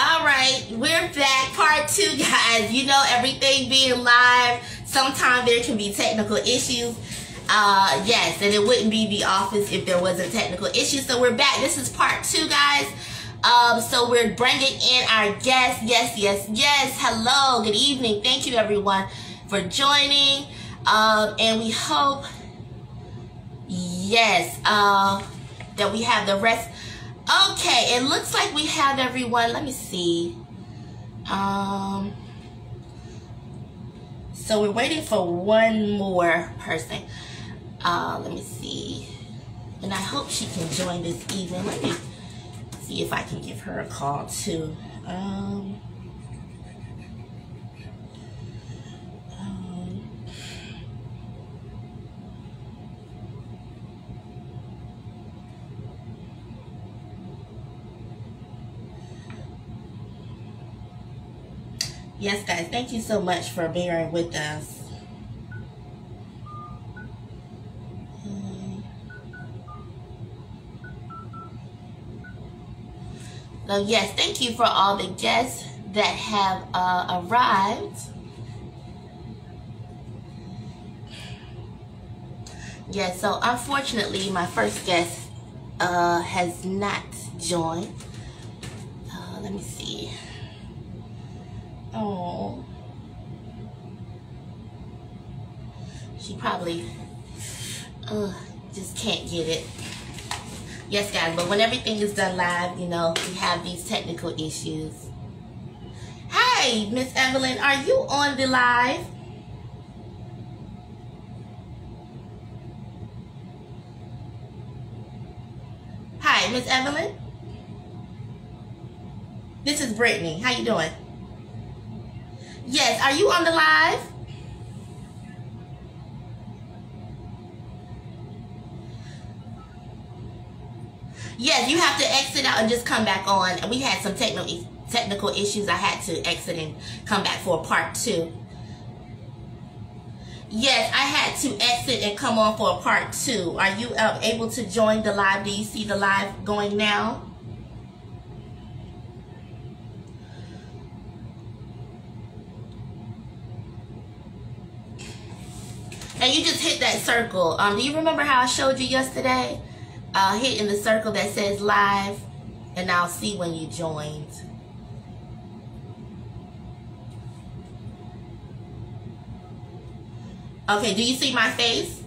All right, we're back. Part 2, guys. You know, everything being live, sometimes there can be technical issues. Yes, and it wouldn't be The Office if there wasn't technical issues. So we're back. This is part 2, guys. So we're bringing in our guests. Yes. Hello, good evening. Thank you, everyone, for joining. And we hope, yes, that we have the rest. Okay, it looks like we have everyone. Let me see. So we're waiting for one more person. Let me see. And I hope she can join this evening. Let me see if I can give her a call too. Yes, guys, thank you so much for bearing with us. So yes, thank you for all the guests that have arrived. Yes, so unfortunately, my first guest has not joined. Let me see. Oh, she probably just can't get it. Yes, guys, but when everything is done live, you know, we have these technical issues. Hey, Miss Evelyn, are you on the live? Hi, Miss Evelyn. This is Brittany. How you doing? Yes, are you on the live? Yes, you have to exit out and just come back on. And we had some technical issues. I had to exit and come back for part 2. Yes, I had to exit and come on for a part 2. Are you able to join the live? Do you see the live going now? And you just hit that circle. Do you remember how I showed you yesterday? Hit in the circle that says live, and I'll see when you joined. Okay, do you see my face?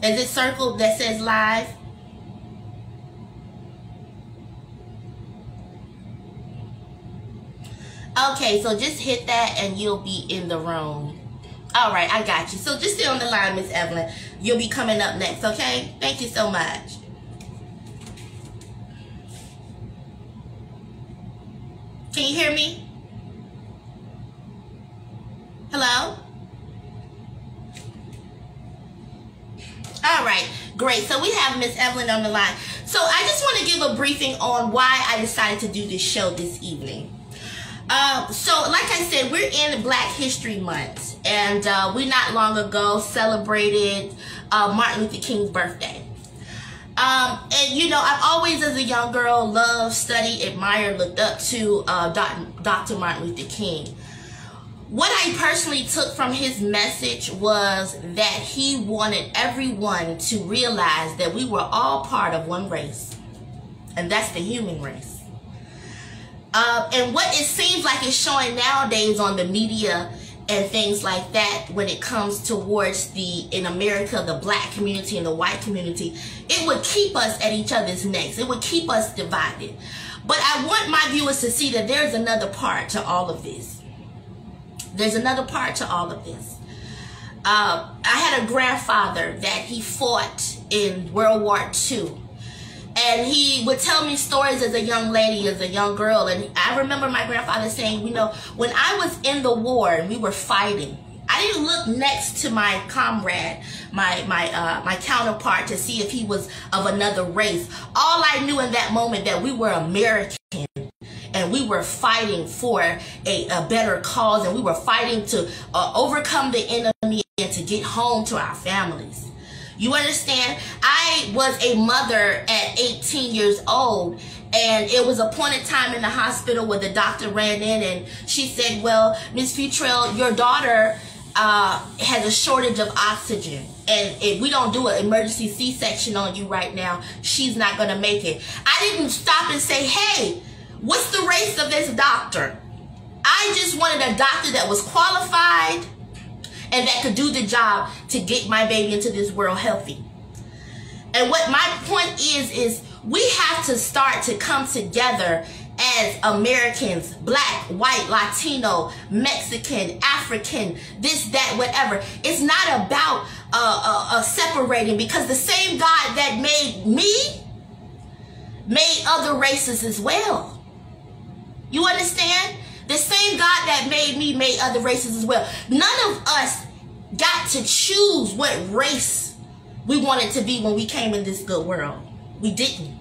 Is it circled that says live? Okay, so just hit that and you'll be in the room. All right, I got you. So just stay on the line, Miss Evelyn. You'll be coming up next, okay? Thank you so much. Can you hear me? Hello? All right, great. So we have Miss Evelyn on the line. So I just want to give a briefing on why I decided to do this show this evening. So like I said, we're in Black History Month, and we not long ago celebrated Martin Luther King's birthday. And you know, I've always, as a young girl, loved, studied, admired, looked up to Dr. Martin Luther King. What I personally took from his message was that he wanted everyone to realize that we were all part of one race, and that's the human race. And what it seems like it's showing nowadays on the media and things like that, when it comes towards in America, the Black community and the white community, it would keep us at each other's necks. It would keep us divided. But I want my viewers to see that there's another part to all of this. There's another part to all of this. I had a grandfather that he fought in World War II. And he would tell me stories as a young lady, as a young girl. And I remember my grandfather saying, you know, when I was in the war and we were fighting, I didn't look next to my comrade, my counterpart, to see if he was of another race. All I knew in that moment that we were American, and we were fighting for a better cause, and we were fighting to overcome the enemy and to get home to our families. You understand? I was a mother at 18 years old, And it was a point in time in the hospital where the doctor ran in and she said, well, Miss Futrell, your daughter has a shortage of oxygen. And if we don't do an emergency C-section on you right now, she's not going to make it. I didn't stop and say, hey, what's the race of this doctor? I just wanted a doctor that was qualified and that could do the job to get my baby into this world healthy. And what my point is we have to start to come together as Americans, black, white, Latino, Mexican, African, this, that, whatever. It's not about separating, because the same God that made me made other races as well. You understand? The same God that made me made other races as well. None of us got to choose what race we wanted to be when we came in this good world. We didn't.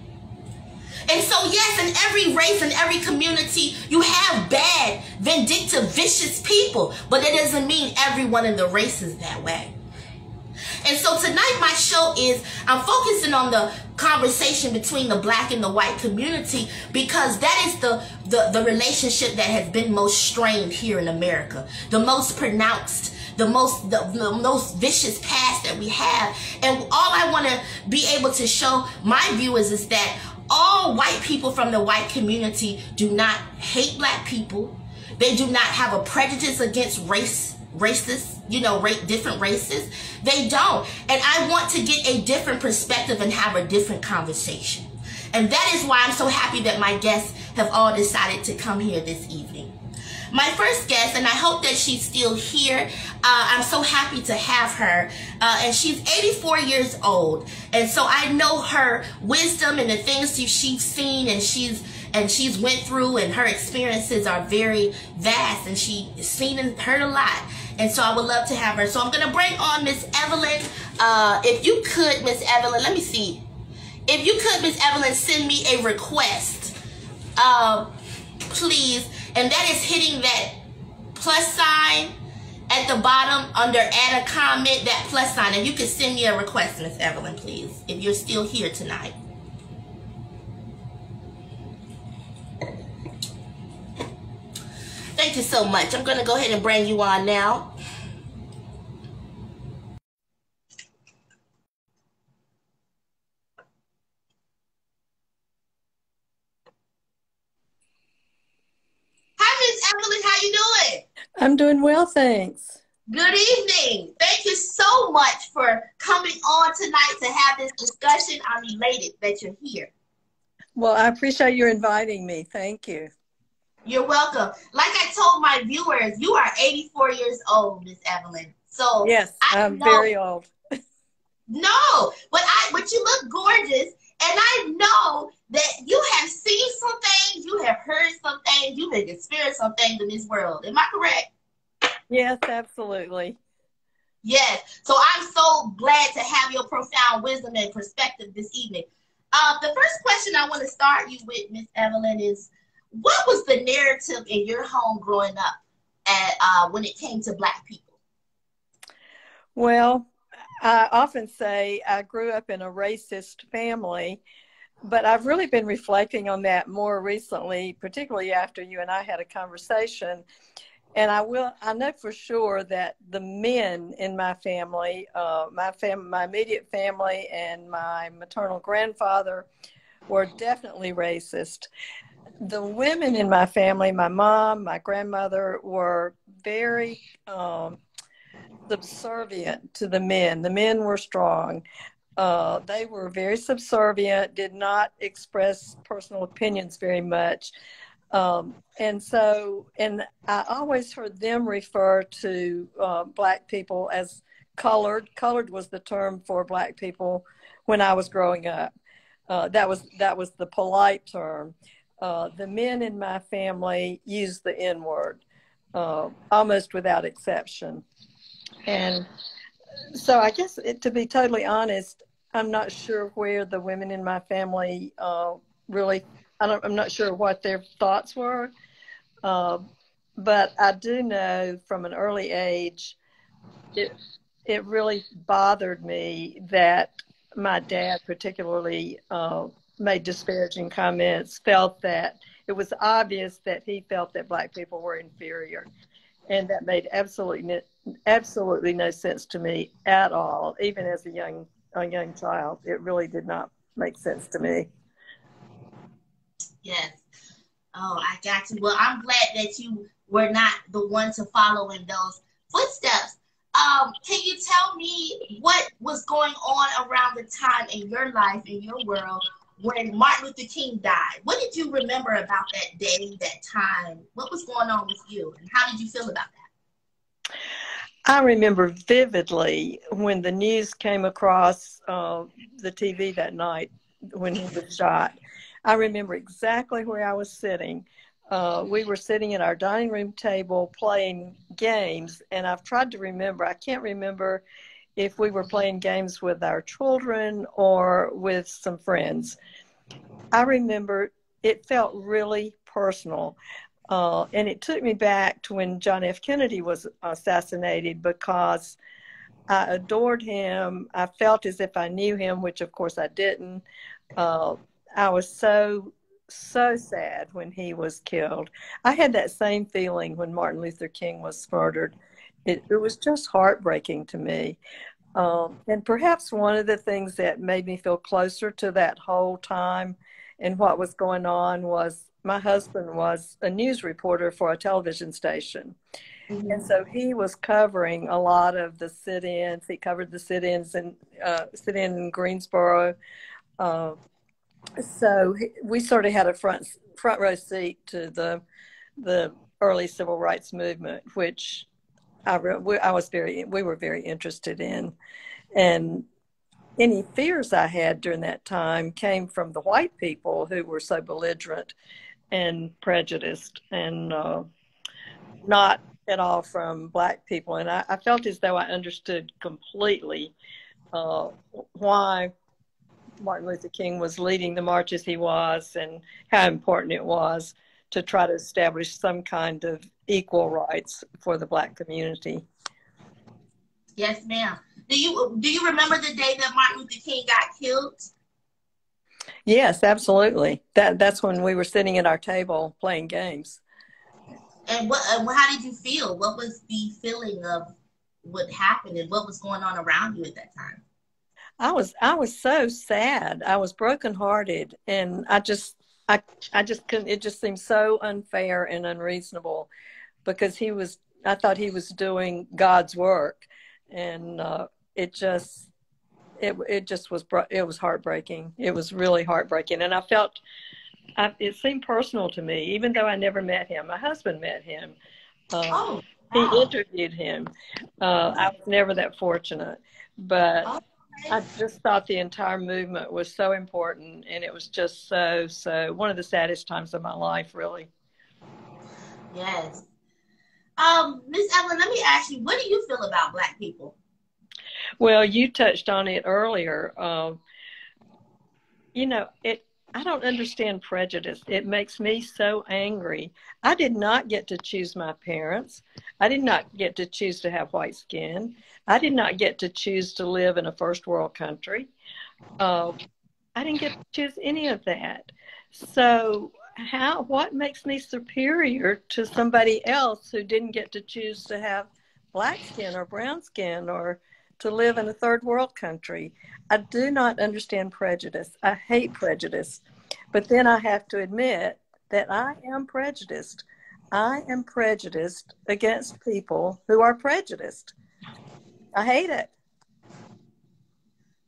And so, yes, in every race, in every community, you have bad, vindictive, vicious people. But it doesn't mean everyone in the race is that way. And so tonight my show is, I'm focusing on the conversation between the black and the white community, because that is the relationship that has been most strained here in America. The most pronounced, the most vicious past that we have. And all I want to be able to show my viewers is that all white people from the white community do not hate black people. They do not have a prejudice against racists, different races. They don't. And I want to get a different perspective and have a different conversation. And that is why I'm so happy that my guests have all decided to come here this evening. My first guest, and I hope that she's still here, I'm so happy to have her, and she's 84 years old, and so I know her wisdom and the things she's seen and she's went through, and her experiences are very vast, and she's seen and heard a lot, and so I would love to have her. So I'm going to bring on Miss Evelyn. If you could, Miss Evelyn, let me see. If you could, Miss Evelyn, send me a request, please. And that is hitting that plus sign at the bottom under add a comment, that plus sign. And you can send me a request, Miss Evelyn, please, if you're still here tonight. Thank you so much. I'm going to go ahead and bring you on now. Evelyn, how you doing? I'm doing well, thanks. Good evening. Thank you so much for coming on tonight to have this discussion. I'm elated that you're here. Well, I appreciate you inviting me. Thank you. You're welcome. Like I told my viewers, you are 84 years old, Miss Evelyn. So yes, I'm very old. No, but you look gorgeous. And I know that you have seen some things, you have heard some things, you have experienced some things in this world. Am I correct? Yes, absolutely. Yes. So I'm so glad to have your profound wisdom and perspective this evening. The first question I want to start you with, Miss Evelyn, is what was the narrative in your home growing up when it came to black people? Well, I often say I grew up in a racist family, but I've really been reflecting on that more recently, particularly after you and I had a conversation. And I know for sure that the men in my family, my immediate family and my maternal grandfather were definitely racist. The women in my family, my mom, my grandmother, were very subservient to the men. The men were strong. They were very subservient, did not express personal opinions very much. And I always heard them refer to black people as colored. Colored was the term for black people when I was growing up. That was the polite term. The men in my family used the N-word almost without exception. And so I guess, to be totally honest, I'm not sure where the women in my family I'm not sure what their thoughts were. But I do know from an early age, it really bothered me that my dad particularly made disparaging comments felt that it was obvious that he felt that Black people were inferior. And that made absolutely no sense to me at all. Even as a young child, it really did not make sense to me. Yes. Oh, I got you. Well, I'm glad that you were not the one to follow in those footsteps. Can you tell me what was going on around the time in your life, in your world, when Martin Luther King died? What did you remember about that day, that time? What was going on with you, and how did you feel about that? I remember vividly when the news came across the TV that night when he was shot. I remember exactly where I was sitting. We were sitting at our dining room table playing games, and I've tried to remember. I can't remember if we were playing games with our children or with some friends. I remember it felt really personal. And it took me back to when John F. Kennedy was assassinated, because I adored him. I felt as if I knew him, which of course I didn't. I was so sad when he was killed. I had that same feeling when Martin Luther King was murdered. It was just heartbreaking to me. And perhaps one of the things that made me feel closer to that whole time and what was going on was my husband was a news reporter for a television station. Mm-hmm. And so he was covering a lot of the sit-ins. He covered the sit-ins and sit-in in Greensboro. So we sort of had a front row seat to the early civil rights movement, which we were very interested in. And any fears I had during that time came from the white people who were so belligerent and prejudiced, and not at all from Black people. And I felt as though I understood completely why Martin Luther King was leading the marches he was, and how important it was to try to establish some kind of equal rights for the Black community. Yes, ma'am. Do you remember the day that Martin Luther King got killed? Yes, absolutely. That's when we were sitting at our table playing games. And how did you feel? What was the feeling of what happened, and what was going on around you at that time? I was so sad. I was brokenhearted, and I just couldn't. It just seemed so unfair and unreasonable, because I thought he was doing God's work, and it was heartbreaking. It was really heartbreaking, and it seemed personal to me, even though I never met him. My husband met him. He interviewed him. I was never that fortunate, but I just thought the entire movement was so important, and it was just so one of the saddest times of my life, really. Yes. Miss Evelyn, let me ask you, what do you feel about Black people? Well, you touched on it earlier. I don't understand prejudice. It makes me so angry. I did not get to choose my parents. I did not get to choose to have white skin. I did not get to choose to live in a first world country. I didn't get to choose any of that. So what makes me superior to somebody else who didn't get to choose to have Black skin or brown skin or to live in a third world country? I do not understand prejudice. I hate prejudice. But then I have to admit that I am prejudiced. I am prejudiced against people who are prejudiced. I hate it.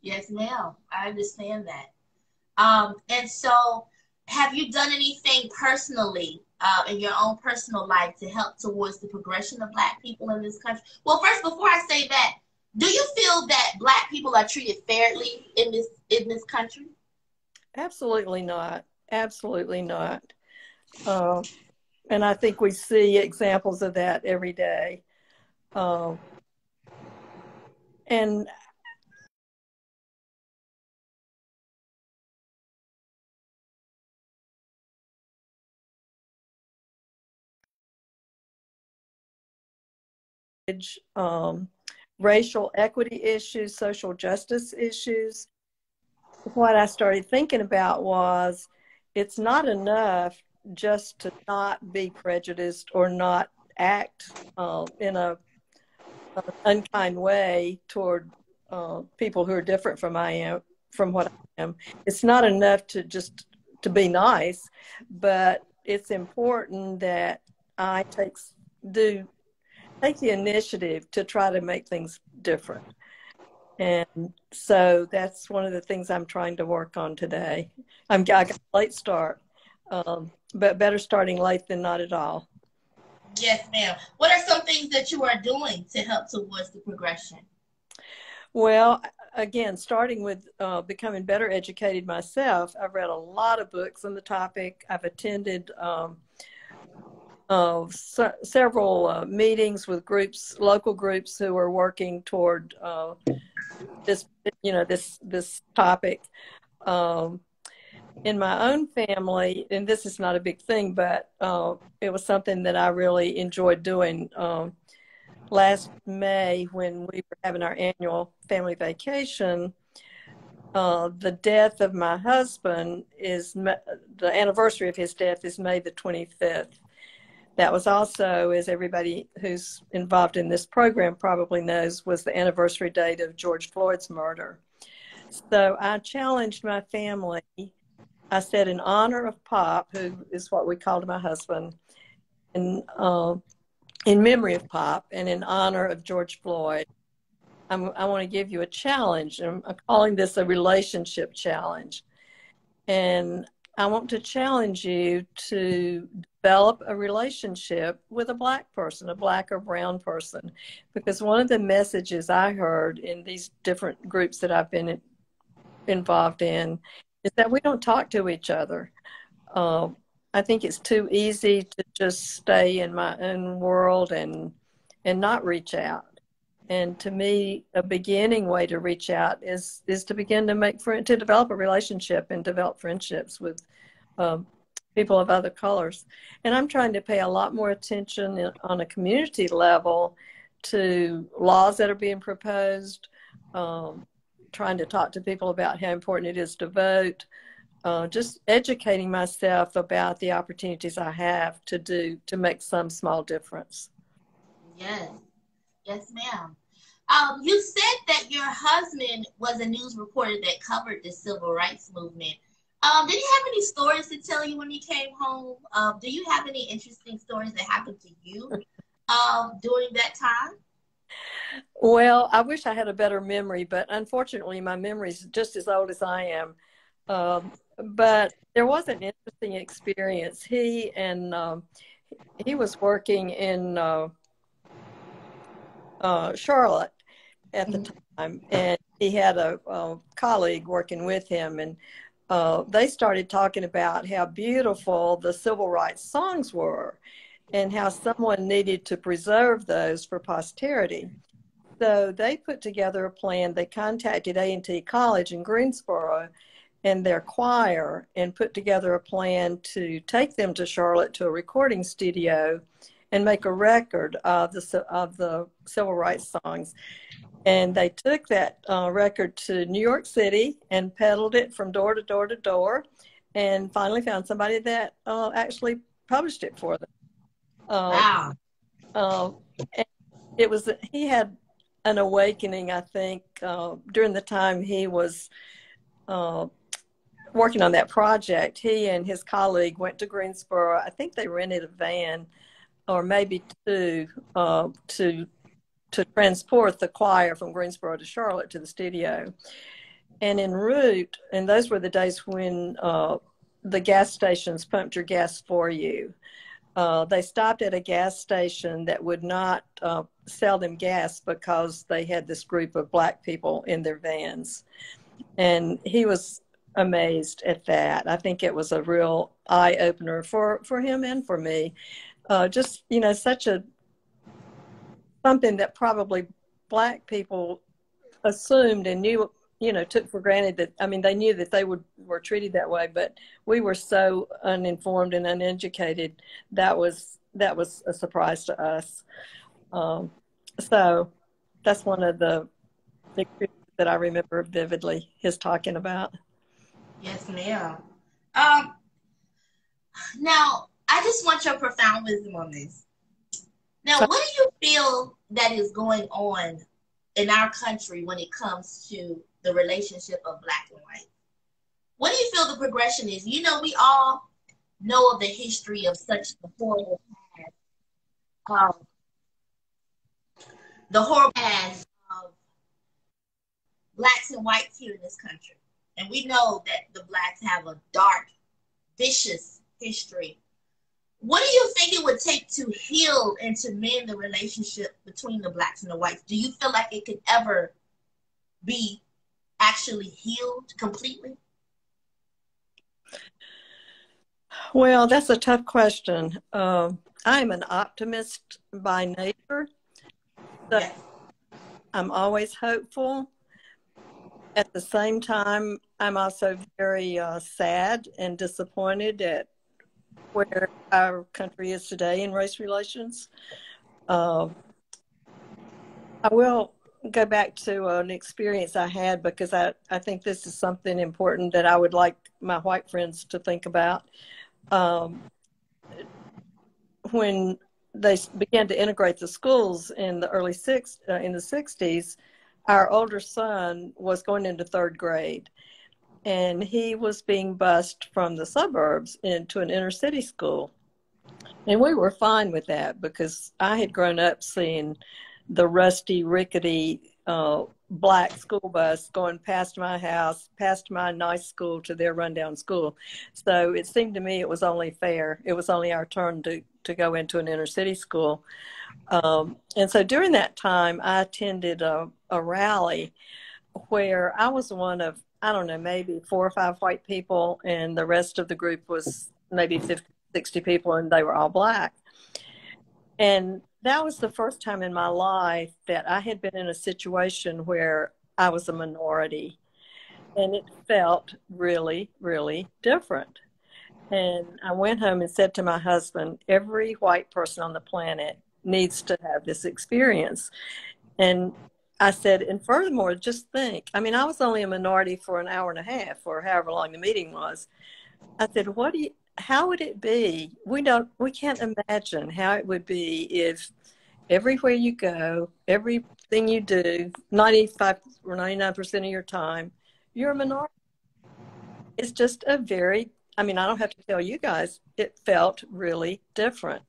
Yes, ma'am. I understand that. And so, have you done anything personally in your own personal life to help towards the progression of Black people in this country? Well, first, before I say that, do you feel that Black people are treated fairly in this country? Absolutely not. Absolutely not. And I think we see examples of that every day. And racial equity issues, social justice issues. what I started thinking about was it's not enough just to not be prejudiced or not act in an unkind way toward people who are different from what I am. It's not enough to just to be nice, but it's important that I do take the initiative to try to make things different. And so that's one of the things I'm trying to work on today. I got a late start, but better starting late than not at all. Yes, ma'am. What are some things that you are doing to help towards the progression? Well, again, starting with becoming better educated myself, I've read a lot of books on the topic. I've attended several meetings with local groups who are working toward this, this topic. In my own family, and this is not a big thing, but it was something that I really enjoyed doing. Last May, when we were having our annual family vacation, the death of my husband the anniversary of his death is May the 25th. That was also, as everybody who's involved in this program probably knows, was the anniversary date of George Floyd's murder. So I challenged my family. I said, in honor of Pop, who is what we called my husband, and in memory of Pop and in honor of George Floyd, I want to give you a challenge. I'm calling this a relationship challenge. And I want to challenge you to develop a relationship with a Black person, a Black or brown person. Because one of the messages I heard in these different groups that I've been involved in is that we don't talk to each other. I think it's too easy to just stay in my own world and not reach out. And to me, a beginning way to reach out is to begin to develop a relationship and develop friendships with people of other colors. And I'm trying to pay a lot more attention on a community level to laws that are being proposed, trying to talk to people about how important it is to vote, just educating myself about the opportunities I have to make some small difference. Yes. Yes, ma'am. You said that your husband was a news reporter that covered the civil rights movement. Did he have any stories to tell you when he came home? Do you have any interesting stories that happened to you during that time? Well, I wish I had a better memory, but unfortunately, my memory is just as old as I am. But there was an interesting experience. He was working in Charlotte at the time, and he had a colleague working with him, and they started talking about how beautiful the civil rights songs were and how someone needed to preserve those for posterity. So they put together a plan. They contacted A&T College in Greensboro and their choir and put together a plan to take them to Charlotte to a recording studio and make a record of the civil rights songs. And they took that record to New York City and peddled it from door to door to door, and finally found somebody that actually published it for them. Wow. And he had an awakening, I think, during the time he was working on that project. He and his colleague went to Greensboro. I think they rented a van or maybe two to transport the choir from Greensboro to Charlotte to the studio. And en route, and those were the days when the gas stations pumped your gas for you. They stopped at a gas station that would not sell them gas because they had this group of Black people in their vans. And he was amazed at that. I think it was a real eye-opener for him and for me. Just, something that probably Black people assumed and knew, took for granted that, they knew that they were treated that way, but we were so uninformed and uneducated. That was a surprise to us. So that's one of the experiences that I remember vividly, his talking about. Yes, ma'am. Um, Now, I just want your profound wisdom on this. Now, what do you feel that is going on in our country when it comes to the relationship of black and white? What do you feel the progression is? You know, we all know of the history of such the um, horrible past of blacks and whites here in this country. And we know that the blacks have a dark, vicious history. What do you think it would take to heal and to mend the relationship between the blacks and the whites? Do you feel like it could ever be actually healed completely? Well, that's a tough question. I'm an optimist by nature, so Yes. I'm always hopeful. At the same time, I'm also very sad and disappointed at where our country is today in race relations. Uh, I will go back to an experience I had because I think this is something important that I would like my white friends to think about. Um, when they began to integrate the schools in the in the 60s, our older son was going into third grade, and he was being bused from the suburbs into an inner city school. And we were fine with that because I had grown up seeing the rusty, rickety black school bus going past my house, past my nice school to their rundown school. So it seemed to me it was only fair. It was only our turn to go into an inner city school. And so during that time, I attended a rally where I was one of, I don't know, maybe 4 or 5 white people, and the rest of the group was maybe 50, 60 people, and they were all black. And that was the first time in my life that I had been in a situation where I was a minority. And it felt really, really different. And I went home and said to my husband, every white person on the planet needs to have this experience. And I said, and furthermore, just think, I mean, I was only a minority for an hour and a half or however long the meeting was. I said, how would it be? We can't imagine how it would be if everywhere you go, everything you do, 95 or 99% of your time, you're a minority. It's just I don't have to tell you guys, it felt really different.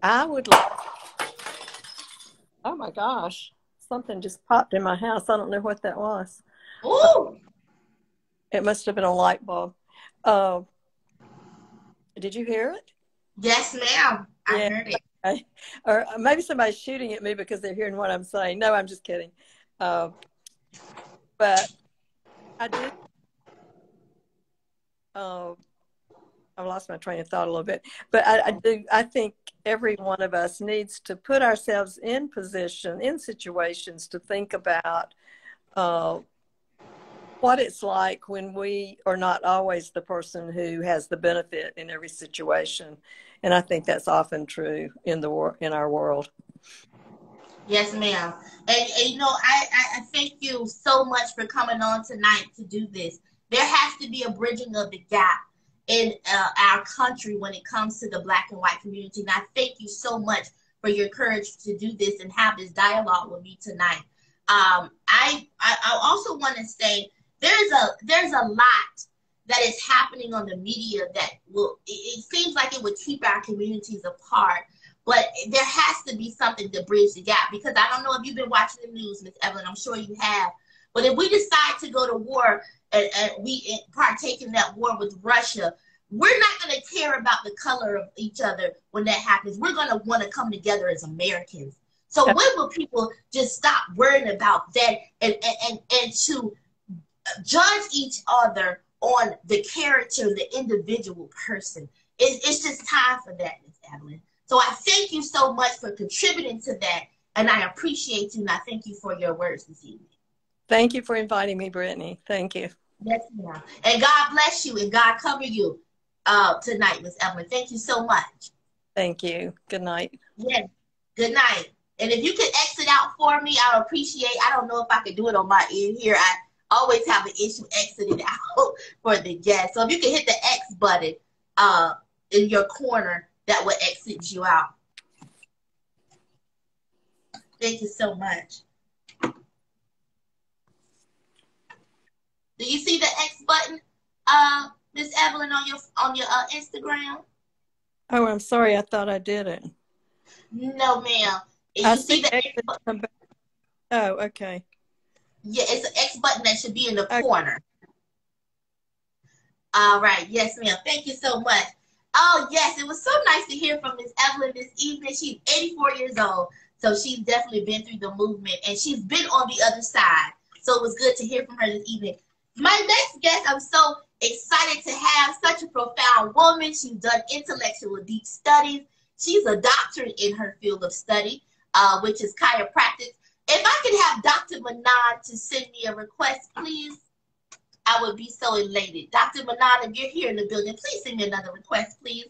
I would like, oh my gosh, something just popped in my house. I don't know what that was. Ooh. It must have been a light bulb. Uh, did you hear it? Yes, ma'am. I Yeah. heard it. Okay. Or maybe somebody's shooting at me because they're hearing what I'm saying. No, I'm just kidding. But I do. I've lost my train of thought a little bit. But I think every one of us needs to put ourselves in situations to think about what it's like when we are not always the person who has the benefit in every situation. And I think that's often true in our world. Yes, ma'am. And you know, I thank you so much for coming on tonight to do this. There has to be a bridging of the gap in our country when it comes to the black and white community. And I thank you so much for your courage to do this and have this dialogue with me tonight. I also want to say there's a lot that is happening on the media that it seems like it would keep our communities apart. But there has to be something to bridge the gap, because I don't know if you've been watching the news, Miss Evelyn. I'm sure you have. But if we decide to go to war and we partake in that war with Russia, we're not going to care about the color of each other when that happens. We're going to want to come together as Americans. So when will people just stop worrying about that and to judge each other on the character, the individual person? It's just time for that, Miss Evelyn. So I thank you so much for contributing to that, and I appreciate you, and I thank you for your words this evening. Thank you for inviting me, Brittany. Thank you. Yes, ma'am. And God bless you, and God cover you tonight, Miss Evelyn. Thank you so much. Thank you. Good night. Yes. Good night. And if you could exit out for me, I would appreciate. I don't know if I could do it on my end here. always have an issue exiting out for the guest. So if you can hit the X button in your corner, that will exit you out. Thank you so much. Do you see the X button, Miss Evelyn, on your Instagram? Oh, I'm sorry. I thought I didn't. No, ma'am. And I you see the X button? Oh, okay. Yeah, it's an X button that should be in the Okay. corner. All right. Yes, ma'am. Thank you so much. Oh, yes. It was so nice to hear from Miss Evelyn this evening. She's 84 years old, so she's definitely been through the movement, and she's been on the other side. So it was good to hear from her this evening. My next guest, I'm so excited to have such a profound woman. She's done intellectual deep studies. She's a doctor in her field of study, which is chiropractic. If I could have Dr. Manan to send me a request, please, I would be so elated. Dr. Manan, if you're here in the building, please send me another request, please.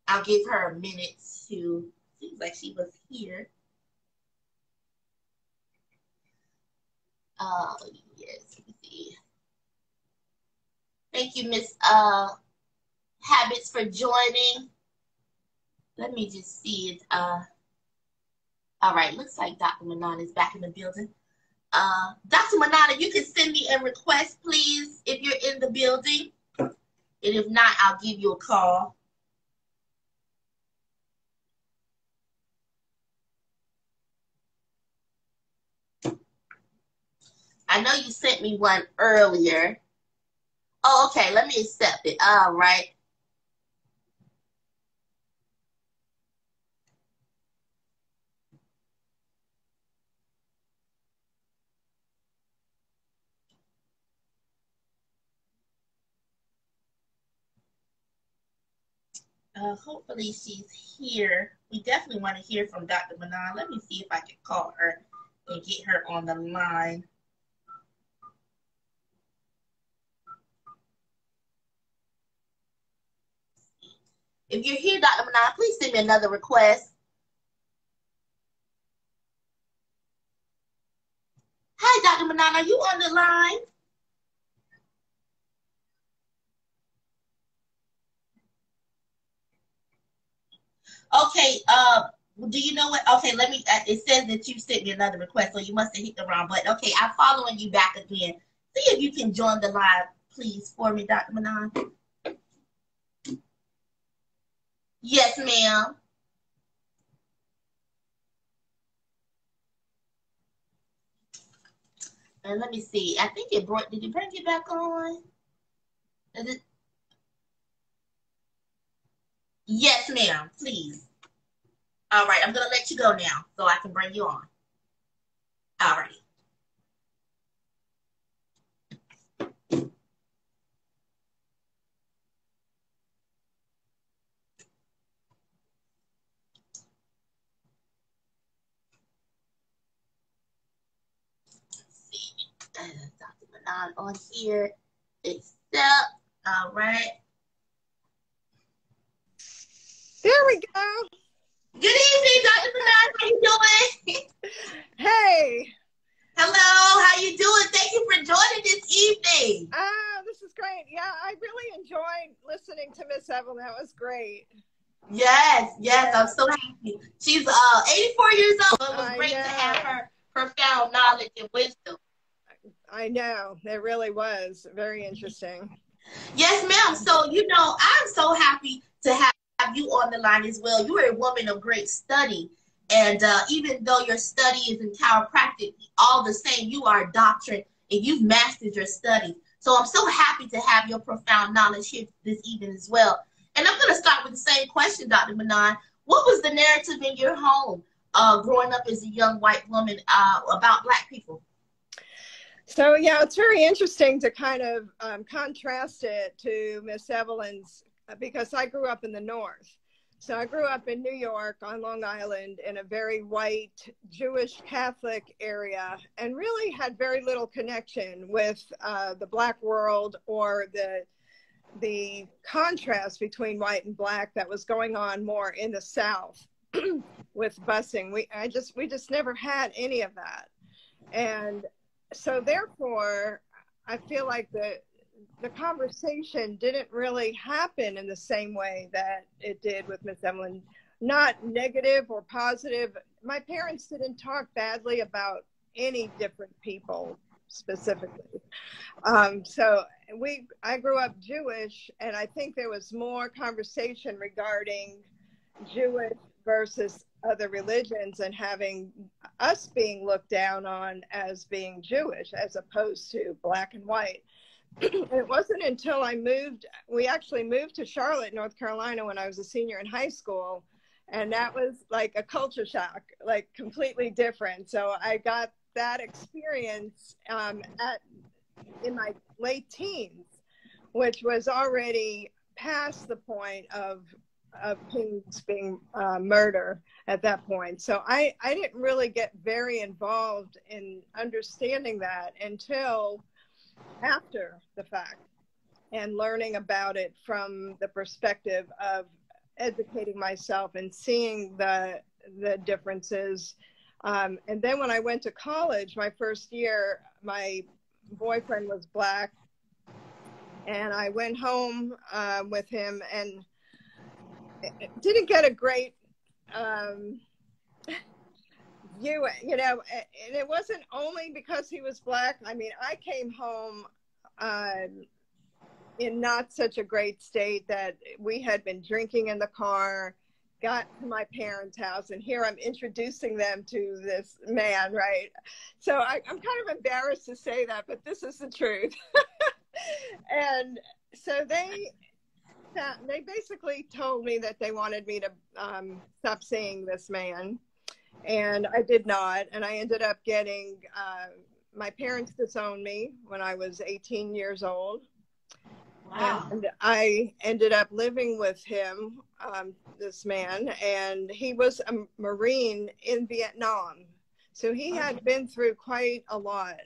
I'll give her a minute to, seems like she was here. Yes, let me see. Thank you, Miss Habits, for joining. Let me just see it. All right, looks like Dr. Manan is back in the building. Dr. Manan, if you can send me a request, please, if you're in the building. And if not, I'll give you a call. I know you sent me one earlier. Oh, okay. Let me accept it. All right. Hopefully she's here. We definitely want to hear from Dr. Manan. Let me see if I can call her and get her on the line. If you're here, Dr. Manan, please send me another request. Hi, Dr. Manan, are you on the line? Okay, do you know what? Okay, let me, it says that you sent me another request, so you must have hit the wrong button. Okay, I'm following you back again. See if you can join the live, please, for me, Dr. Manan. Yes, ma'am. And let me see. I think it brought, did it bring it back on? Is it? Yes, ma'am, please. All right, I'm going to let you go now so I can bring you on. All right. Dr. Manan on here. Accept. All right. There we go. Good evening, Dr. Manan. How you doing? Hey. Hello. How you doing? Thank you for joining this evening. This is great. Yeah, I really enjoyed listening to Miss Evelyn. That was great. Yes, yes. I'm so happy. She's 84 years old. It was great to have her profound knowledge and wisdom. I know. It really was very interesting. Yes, ma'am. So, you know, I'm so happy to have you on the line as well. You are a woman of great study. And even though your study is in chiropractic, all the same, you are a doctorate and you've mastered your study. So I'm so happy to have your profound knowledge here this evening as well. And I'm going to start with the same question, Dr. Manan. What was the narrative in your home growing up as a young white woman about Black people? So, yeah, it's very interesting to kind of contrast it to Miss Evelyn's, because I grew up in the North. So I grew up in New York on Long Island in a very white Jewish Catholic area and really had very little connection with the Black world or the the contrast between white and black that was going on more in the South with busing. We just never had any of that. And so therefore, I feel like the conversation didn't really happen in the same way that it did with Miss Evelyn. Not negative or positive. My parents didn't talk badly about any different people specifically. So I grew up Jewish, and I think there was more conversation regarding Jewish versus other religions, and having us being looked down on as being Jewish as opposed to black and white. It wasn't until we actually moved to Charlotte, North Carolina, when I was a senior in high school. And that was like a culture shock, like completely different. So I got that experience in my late teens, which was already past the point of King's being murder at that point. So I didn't really get very involved in understanding that until after the fact, and learning about it from the perspective of educating myself and seeing the differences. And then when I went to college, my first year, my boyfriend was black, and I went home with him, and didn't get a great view, and it wasn't only because he was black. I mean, I came home in not such a great state, that we had been drinking in the car, got to my parents' house, and here I'm introducing them to this man, right? So I'm kind of embarrassed to say that, but this is the truth. And so they basically told me that they wanted me to stop seeing this man, and I did not. And I ended up getting, my parents disowned me when I was 18 years old. Wow. And I ended up living with him, this man, and he was a Marine in Vietnam. So he had been through quite a lot.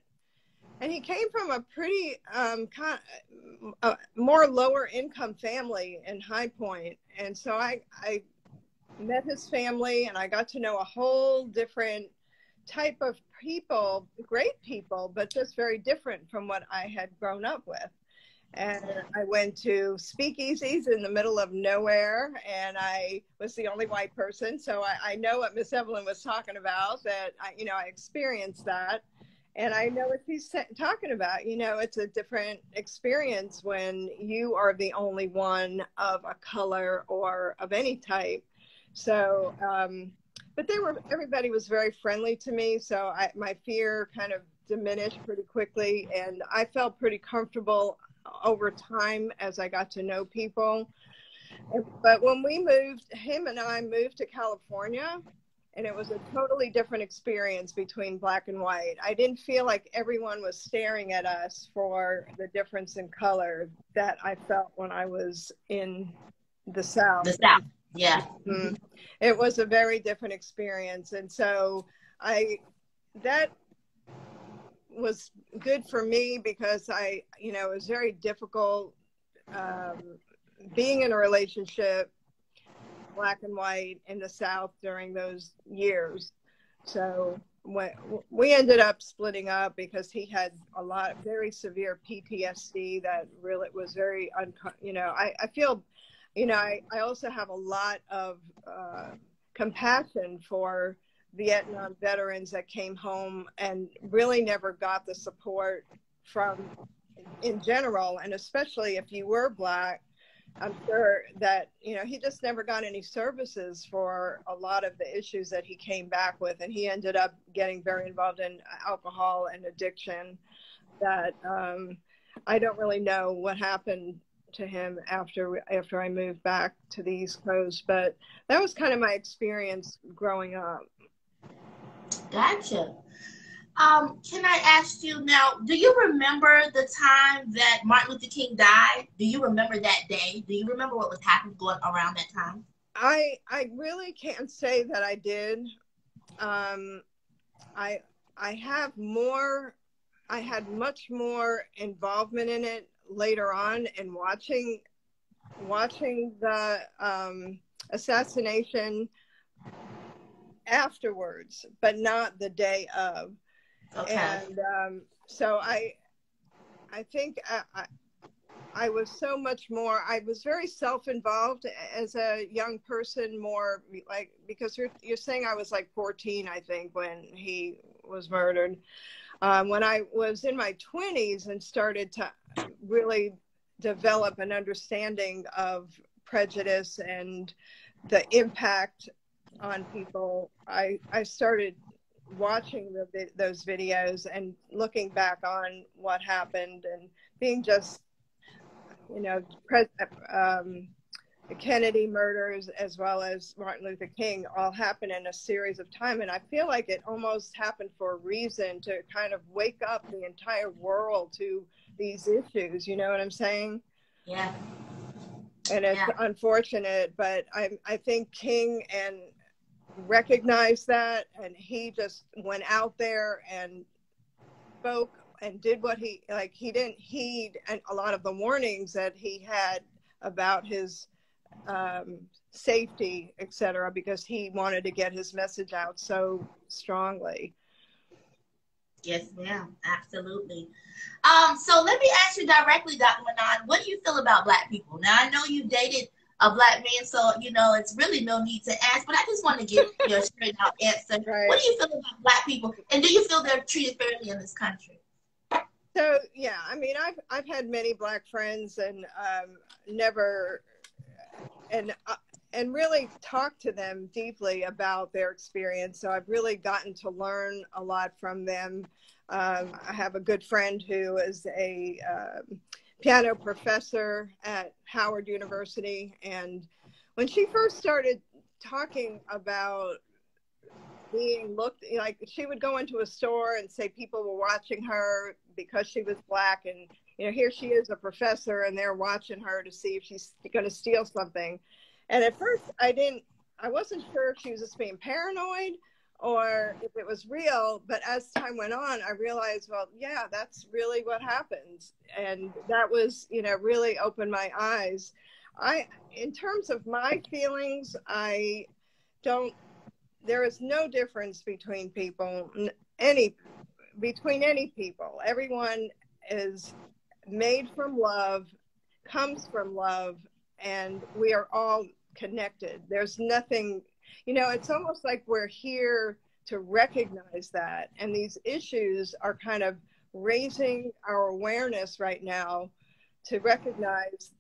And he came from a pretty more lower income family in High Point. And so I met his family, and I got to know a whole different type of people, great people, but just very different from what I had grown up with. And I went to speakeasies in the middle of nowhere, and I was the only white person. So I know what Miss Evelyn was talking about, that I experienced that. And I know what she's talking about. It's a different experience when you are the only one of a color or of any type. So, but everybody was very friendly to me. So my fear kind of diminished pretty quickly, and I felt pretty comfortable over time as I got to know people. But when him and I moved to California, and it was a totally different experience between black and white. I didn't feel like everyone was staring at us for the difference in color that I felt when I was in the South. The South, yeah. Mm-hmm. It was a very different experience. And so that was good for me, because it was very difficult being in a relationship, black and white, in the South during those years. So we ended up splitting up because he had very severe PTSD that really was very, I feel, I also have a lot of compassion for Vietnam veterans that came home and really never got the support from, in general, and especially if you were black. I'm sure that, he just never got any services for a lot of the issues that he came back with. And he ended up getting very involved in alcohol and addiction that I don't really know what happened to him after I moved back to the East Coast. But that was kind of my experience growing up. Gotcha. Can I ask you now, do you remember the time that Martin Luther King died? Do you remember that day? Do you remember what was happening going around that time? I really can't say that I did. I had much more involvement in it later on and watching the assassination afterwards, but not the day of. Okay. And so I think I was so much more, I was very self-involved as a young person, more like, because you're saying I was like 14, I think, when he was murdered. When I was in my 20s and started to really develop an understanding of prejudice and the impact on people, I started watching those videos and looking back on what happened and being just, you know, the Kennedy murders as well as Martin Luther King all happened in a series of time. And I feel like it almost happened for a reason, to kind of wake up the entire world to these issues. You know what I'm saying? Yeah. And it's unfortunate, but I think King recognized that, and he just went out there and spoke and did what he didn't heed a lot of the warnings that he had about his safety, etc., because he wanted to get his message out so strongly. Yes, ma'am. Absolutely. So let me ask you directly, Dr. Manon, what do you feel about Black people? Now, I know you dated a Black man, so, you know, it's really no need to ask, but I just want to get your straight out answer. Right. What do you feel about Black people? And do you feel they're treated fairly in this country? So, yeah, I mean, I've had many Black friends and and really talked to them deeply about their experience. So I've really gotten to learn a lot from them. I have a good friend who is a piano professor at Howard University. And when she first started talking about being looked, like, she would go into a store and say people were watching her because she was Black, and, you know, here she is, a professor, and they're watching her to see if she's going to steal something. And at first I wasn't sure if she was just being paranoid or if it was real, but as time went on, I realized, well, yeah, that's really what happens. And that was, you know, really opened my eyes. In terms of my feelings, there is no difference between people, between any people. Everyone is made from love, comes from love, and we are all connected. There's nothing, you know, it's almost like we're here to recognize that. And these issues are kind of raising our awareness right now to recognize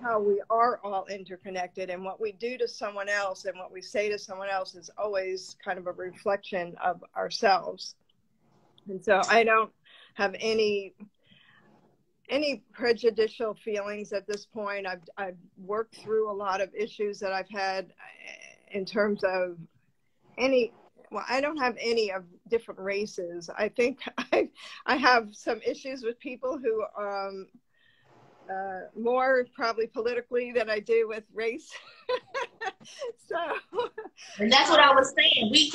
how we are all interconnected, and what we do to someone else and what we say to someone else is always kind of a reflection of ourselves. And so I don't have any prejudicial feelings at this point. I've worked through a lot of issues that I've had in terms of I don't have any of different races. I think I have some issues with people who more probably politically than I do with race. So, and that's what I was saying. We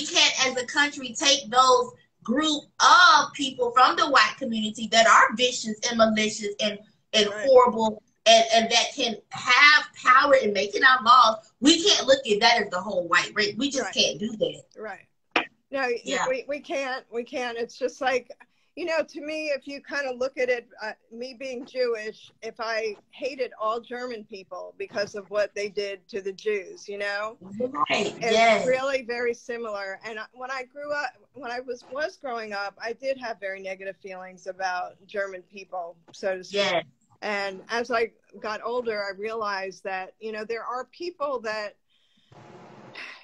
can't as a country take those group of people from the white community that are vicious and malicious and right. horrible and that can have power in making our laws. We can't look at that as the whole white race. We just right. can't do that. Right. No, yeah. we can't. It's just like, you know, to me, if you kind of look at it, me being Jewish, if I hated all German people because of what they did to the Jews, you know, right. It's yes. really very similar. And when I grew up, when I was growing up, I did have very negative feelings about German people, so to speak. Yes. And as I got older, I realized that, you know, there are people that,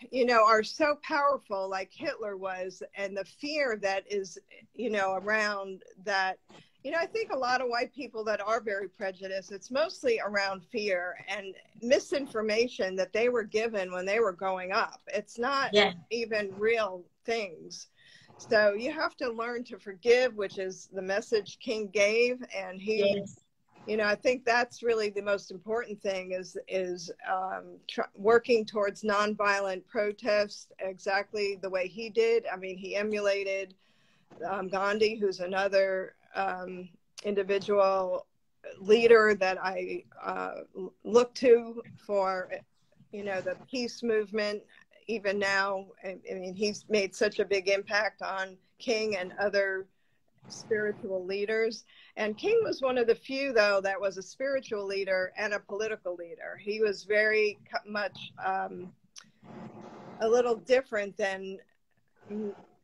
you know, are so powerful, like Hitler was, and the fear that is, you know, around that. You know, I think a lot of white people that are very prejudiced, it's mostly around fear and misinformation that they were given when they were growing up. It's not even real things. So you have to learn to forgive, which is the message King gave. And he, you know, I think that's really the most important thing is working towards nonviolent protest exactly the way he did. I mean, he emulated Gandhi, who's another individual leader that I look to for, you know, the peace movement. Even now, I mean, he's made such a big impact on King and other spiritual leaders. And King was one of the few, though, that was a spiritual leader and a political leader. He was very much a little different than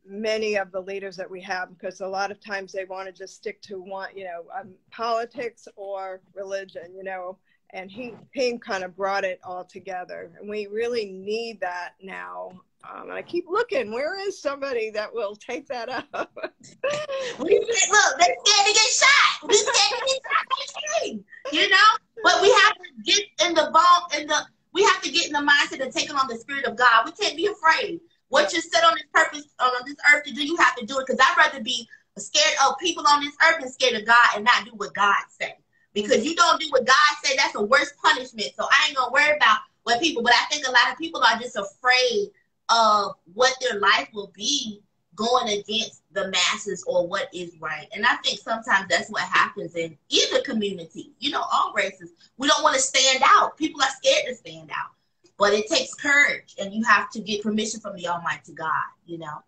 many of the leaders that we have, because a lot of times they want to just stick to one, you know, politics or religion, you know, and he kind of brought it all together. And we really need that now. And I keep looking, where is somebody that will take that up? Look, they're scared to get shot. We scared to get shot by King, you know? But we have to get in the we have to get in the mindset of taking on the spirit of God. We can't be afraid. What you're set on this purpose on this earth to do, you have to do it. Because I'd rather be scared of people on this earth than scared of God and not do what God said. Because you don't do what God said, that's the worst punishment. So I ain't gonna worry about what people. But I think a lot of people are just afraid of what their life will be going against the masses or what is right. And I think sometimes that's what happens in either community. You know, all races. We don't want to stand out. People are scared to stand out. But it takes courage, and you have to get permission from the Almighty God, you know,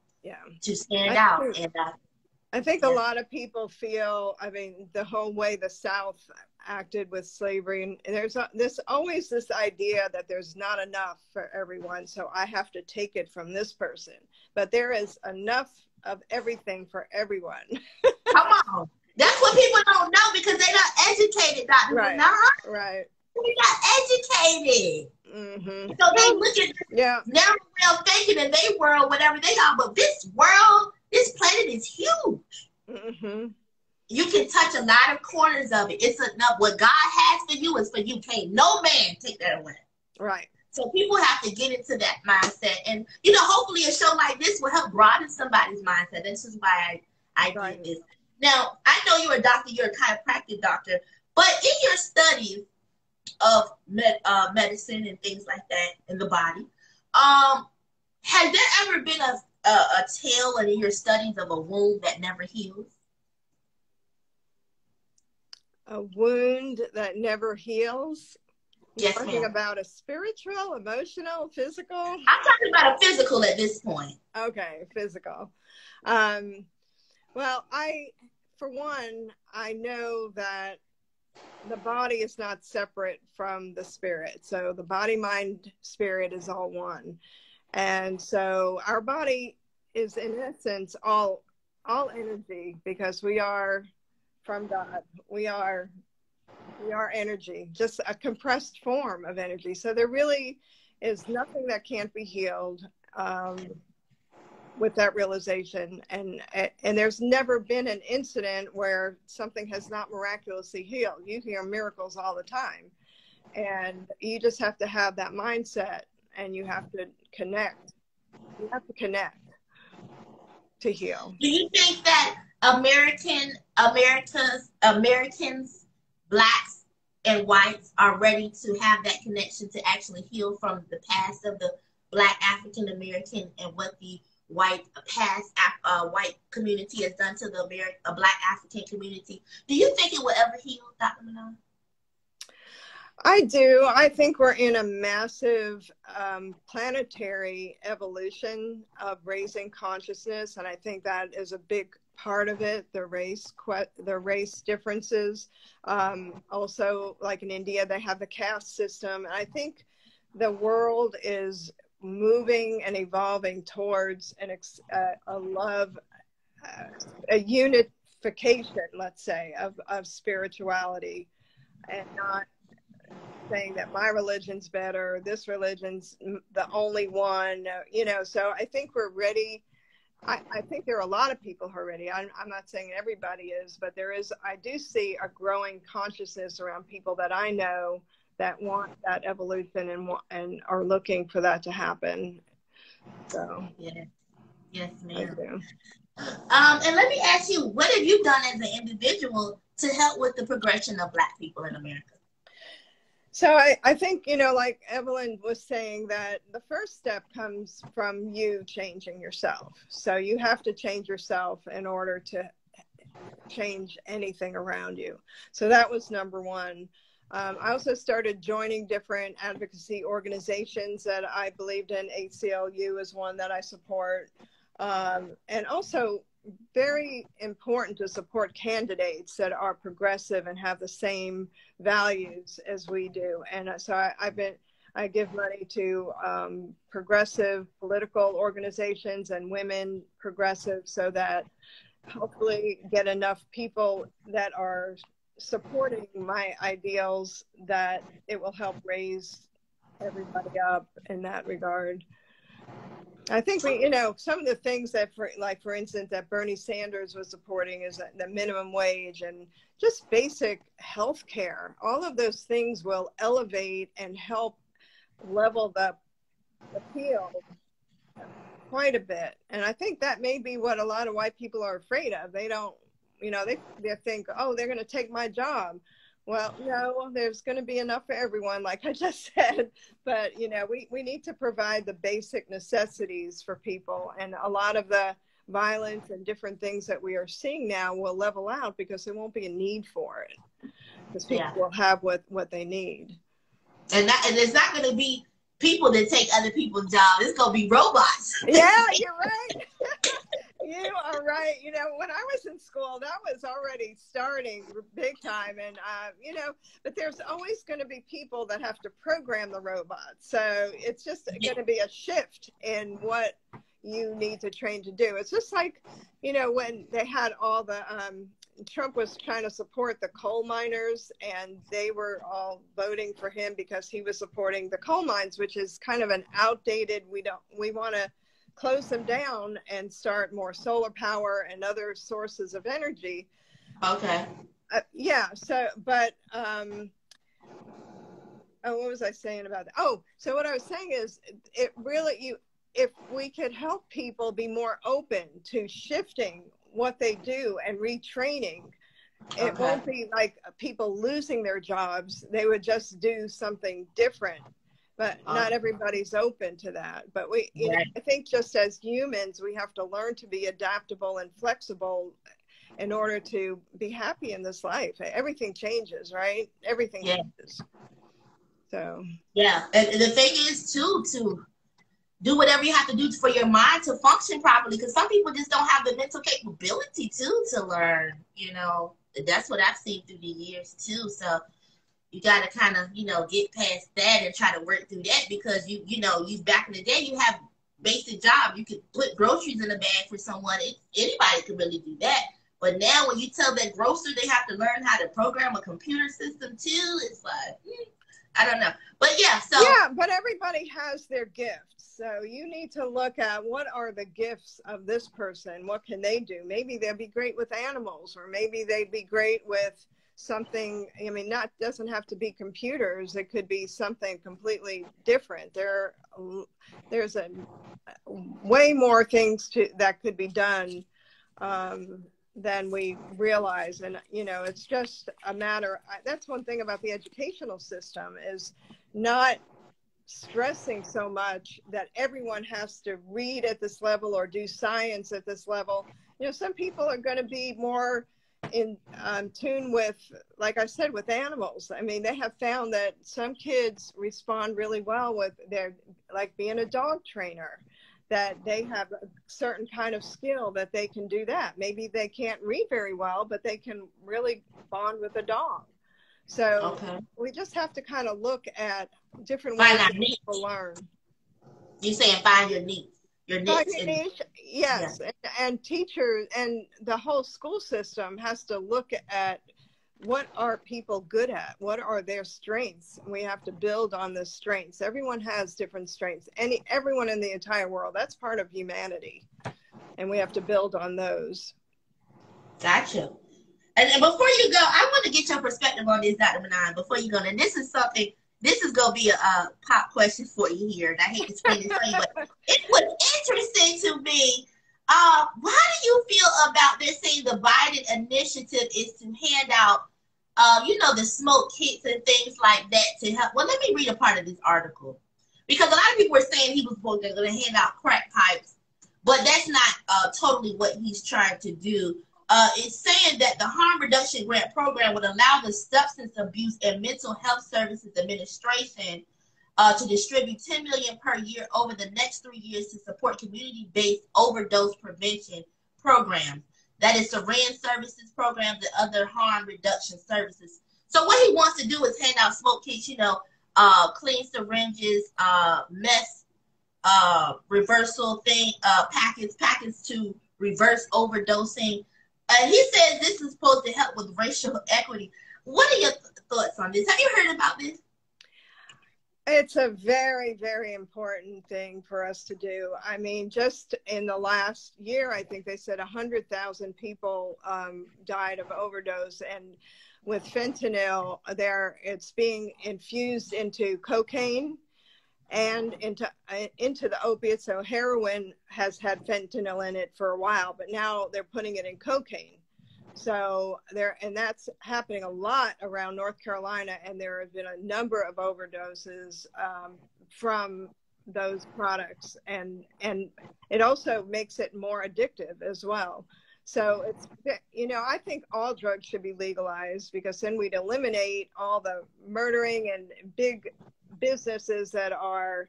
to stand out. And I think a lot of people feel, I mean, the whole way the South acted with slavery, and there's always this idea that there's not enough for everyone, so I have to take it from this person. But there is enough of everything for everyone. Come on. That's what people don't know because they're not educated, Dr. Right. Bernard. Right. We're not educated. Mm-hmm. So they look at narrow world thinking in their world, whatever they are, but this world, this planet is huge. Mm-hmm. You can touch a lot of corners of it. It's enough. What God has for you is for you. Can't no man take that away. Right. So people have to get into that mindset. And, you know, hopefully a show like this will help broaden somebody's mindset. This is why I did this. Now, I know you're a doctor. You're a chiropractic doctor. But in your studies of medicine and things like that in the body, has there ever been a tale in your studies of a wound that never heals? A wound that never heals? Yes, talking about a spiritual, emotional, physical? I'm talking about a physical at this point. Okay, physical. Well, for one, I know that the body is not separate from the spirit. So the body, mind, spirit is all one. And so our body is in essence all energy, because we are from God. We are energy, just a compressed form of energy. So there really is nothing that can't be healed with that realization. And there's never been an incident where something has not miraculously healed. You hear miracles all the time. And you just have to have that mindset, and you have to connect. You have to connect to heal. Do you think that Americans, blacks and whites, are ready to have that connection to actually heal from the past of the black African American and what the white community has done to the black African community? Do you think it will ever heal, Dr. Manon? I do. I think we're in a massive planetary evolution of raising consciousness, and I think that is a big part of it. The race differences. Also, like in India, they have the caste system, and I think the world is moving and evolving towards a love, a unification, let's say, of spirituality, and not saying that my religion's better, this religion's the only one, you know. So I think we're ready. I think there are a lot of people who are ready. I'm not saying everybody is, but I do see a growing consciousness around people that I know that want that evolution and are looking for that to happen. So yes, ma'am. And let me ask you, what have you done as an individual to help with the progression of Black people in America? So I think, you know, like Evelyn was saying, that the first step comes from you changing yourself. So you have to change yourself in order to change anything around you. So that was number one. I also started joining different advocacy organizations that I believed in. ACLU is one that I support. And also very important to support candidates that are progressive and have the same values as we do. And so I give money to progressive political organizations and women progressive, so that hopefully get enough people that are supporting my ideals that it will help raise everybody up in that regard. I think we, some of the things that, for instance, that Bernie Sanders was supporting is the minimum wage and just basic health care. All of those things will elevate and help level the field quite a bit. And I think that may be what a lot of white people are afraid of. They don't, they think, oh, they're going to take my job. Well, no, there's going to be enough for everyone, like I just said. But, we need to provide the basic necessities for people. And a lot of the violence and different things that we are seeing now will level out because there won't be a need for it. Because people will have what they need. And it's not going to be people that take other people's jobs. It's going to be robots. Yeah, you're right. You are right. When I was in school, that was already starting big time. And, but there's always going to be people that have to program the robots. So it's just going to be a shift in what you need to train to do. It's just like, when they had all the, Trump was trying to support the coal miners, and they were all voting for him because he was supporting the coal mines, which is kind of an outdated, we want to close them down and start more solar power and other sources of energy. Okay. Yeah. So, but, what was I saying about that? Oh, so what I was saying is if we could help people be more open to shifting what they do and retraining, it won't be like people losing their jobs. They would just do something different. But not everybody's open to that. But I think just as humans, we have to learn to be adaptable and flexible in order to be happy in this life. Everything changes, right? Everything changes. So. Yeah. And the thing is, too, to do whatever you have to do for your mind to function properly. Because some people just don't have the mental capability, to learn, That's what I've seen through the years, too. So you got to kind of, get past that and try to work through that, because you back in the day, you have basic job. You could put groceries in a bag for someone. Anybody could really do that. But now when you tell that grocer they have to learn how to program a computer system too, it's like, I don't know. But but everybody has their gifts. So you need to look at what are the gifts of this person. What can they do? Maybe they'll be great with animals, or maybe they'd be great with something. Doesn't have to be computers. It could be something completely different. There's way more things that could be done than we realize. And it's just a matter. That's one thing about the educational system, is not stressing so much that everyone has to read at this level or do science at this level. Some people are going to be more in tune with, like I said, with animals. They have found that some kids respond really well with like being a dog trainer, that they have a certain kind of skill that they can do that. Maybe they can't read very well, but they can really bond with a dog. So we just have to kind of look at different ways that people learn. You're saying find your niche. Yes. And teachers and the whole school system has to look at what are people good at? What are their strengths? We have to build on the strengths. Everyone has different strengths. Everyone in the entire world, that's part of humanity. And we have to build on those. Gotcha. And before you go, I want to get your perspective on this, Dr. Manon, before you go. And this is going to be a pop question for you here. And I hate to spin this way, but it was interesting to me. How do you feel about this saying the Biden initiative is to hand out, the smoke kits and things like that to help? Well, let me read a part of this article, because a lot of people were saying he was going to hand out crack pipes, but that's not totally what he's trying to do. It's saying that the harm reduction grant program would allow the Substance Abuse and Mental Health Services Administration to distribute $10 million per year over the next 3 years to support community-based overdose prevention programs. That is syringe services programs and other harm reduction services. So what he wants to do is hand out smoke kits, clean syringes, mess reversal packets to reverse overdosing. He says this is supposed to help with racial equity. What are your thoughts on this? Have you heard about this? It's a very, very important thing for us to do. I mean, just in the last year, I think they said 100,000 people died of overdose. And with fentanyl, it's being infused into cocaine and into the opiates. So heroin has had fentanyl in it for a while, but now they're putting it in cocaine. So and that's happening a lot around North Carolina, and there have been a number of overdoses from those products, and it also makes it more addictive as well. So it's, I think all drugs should be legalized, because then we'd eliminate all the murdering and big businesses that are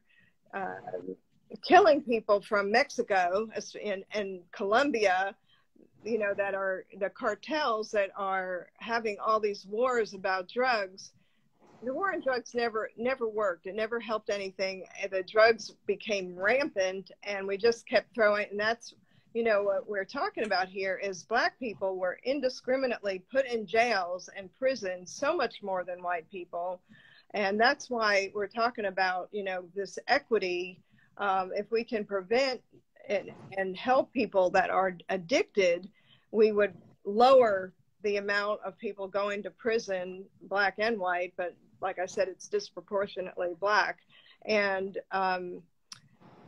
killing people from Mexico and Colombia, that are the cartels that are having all these wars about drugs. The war on drugs never worked. It never helped anything. The drugs became rampant, and we just kept throwing, and that's, what we're talking about here is Black people were indiscriminately put in jails and prisons so much more than white people. And that's why we're talking about, this equity. If we can prevent and help people that are addicted, we would lower the amount of people going to prison, Black and white, but like I said, it's disproportionately Black, and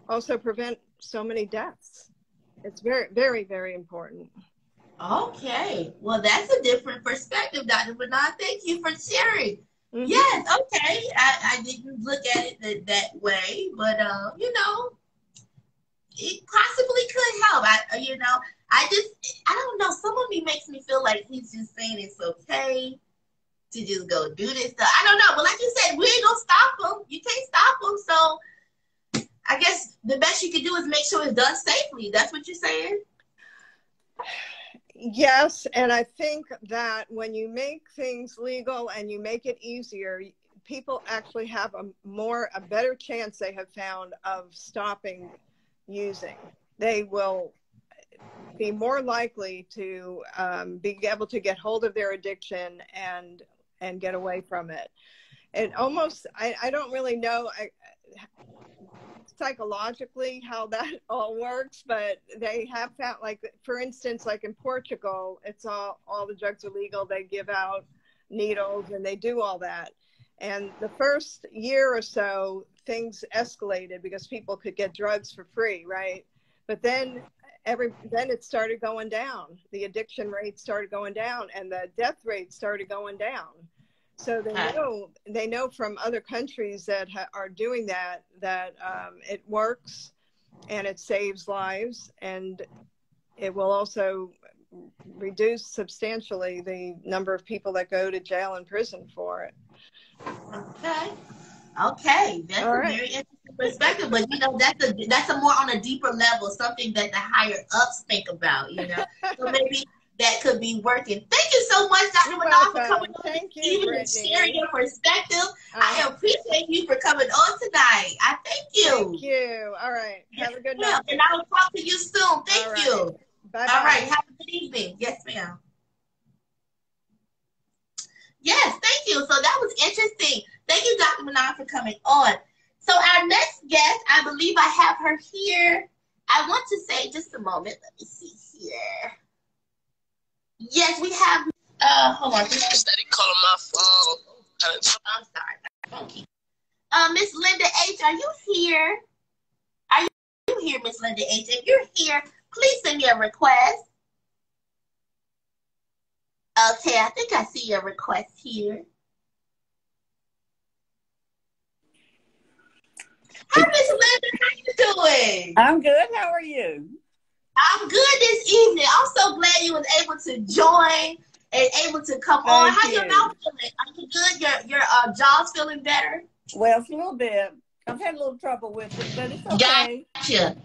also prevent so many deaths. It's very, very, very important. Okay. Well, that's a different perspective, Dr. Bernard. Thank you for sharing. Mm-hmm. Yes, okay. I didn't look at it that way, but, it possibly could help. I don't know. Some of me makes me feel like he's just saying it's okay to just go do this stuff. I don't know. But like you said, we ain't going to stop them. You can't stop them. So I guess the best you can do is make sure it's done safely. That's what you're saying? Yes. And I think that when you make things legal and you make it easier, people actually have a better chance, they have found, of stopping using. They will be more likely to be able to get hold of their addiction and get away from it. And almost, I don't really know psychologically how that all works, but they have found, like, for instance, like in Portugal, it's all the drugs are legal. They give out needles and they do all that. And the first year or so, things escalated because people could get drugs for free, right? But then it started going down. The addiction rate started going down, and the death rate started going down. So they know from other countries that are doing that it works, and it saves lives, and it will also reduce substantially the number of people that go to jail and prison for it. Okay, that's a very interesting perspective, but that's a more on a deeper level, something that the higher ups think about, So maybe that could be working. Thank you so much, Dr. Bernard, for coming on and sharing your perspective. I appreciate you for coming on tonight. I thank you. Thank you. All right. Have a good night. And I will talk to you soon. Thank you. Bye-bye. All right. Have a good evening. Yes, ma'am. Yes, thank you. So that was interesting. Thank you, Dr. Bernard, for coming on. So our next guest, I believe I have her here. I want to say, just a moment. Let me see here. Yes, we have, hold on. Steady calling my phone. I'm sorry. Miss Linda H., are you here? Are you here, Miss Linda H.? If you're here, please send me a request. Okay, I think I see your request here. Hi, Miss Linda. How you doing? I'm good. How are you? I'm good this evening. I'm so glad you was able to join and able to come on. Thank How your you. mouth feeling? Are you good? Your jaw's feeling better? Well, it's a little bit. I've had a little trouble with it, but it's okay. Gotcha.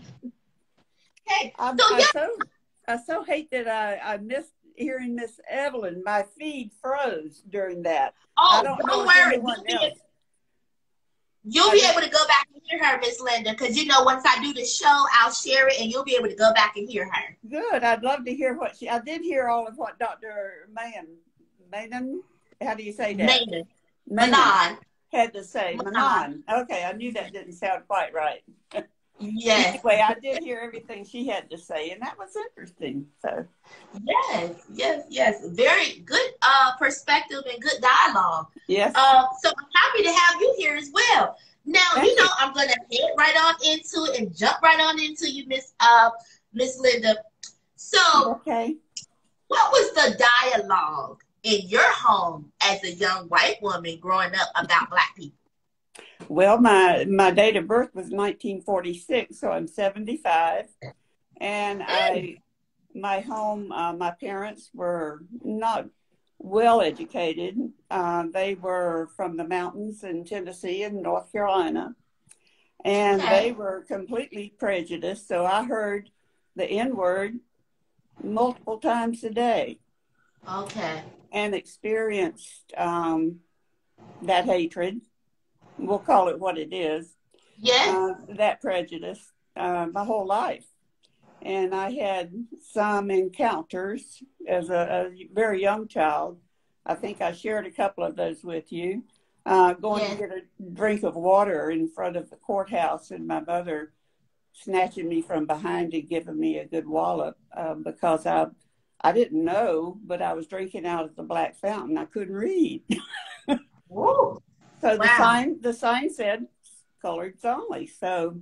Okay. I, So I yeah. so I so hate that I missed hearing Miss Evelyn. My feed froze during that. I Oh, don't know don't if worry. anyone else. You'll be able to go back and hear her, Miss Linda, because you know once I do the show, I'll share it, and you'll be able to go back and hear her. Good. I'd love to hear what I did hear all of what Dr. Manon, how do you say that? Manon had to say. Manon. Okay, I knew that didn't sound quite right. Yes. Anyway, I did hear everything she had to say, and that was interesting. So Yes. Very good perspective and good dialogue. yes. So I'm happy to have you here as well. Now, Thank you. I'm gonna head right on into it and jump right on into you, Miss Linda. So Okay. what was the dialogue in your home as a young white woman growing up about Black people? Well, my date of birth was 1946, so I'm 75, and my home, my parents were not well educated. They were from the mountains in Tennessee and North Carolina, and they were completely prejudiced. So I heard the N-word multiple times a day. Okay. And experienced that hatred. We'll call it what it is. Yes. That prejudice my whole life. And I had some encounters as a very young child. I think I shared a couple of those with you. Going to get a drink of water in front of the courthouse, and my mother snatching me from behind and giving me a good wallop because I didn't know, but I was drinking out of the black fountain. I couldn't read. Woo. So the sign said coloreds only. So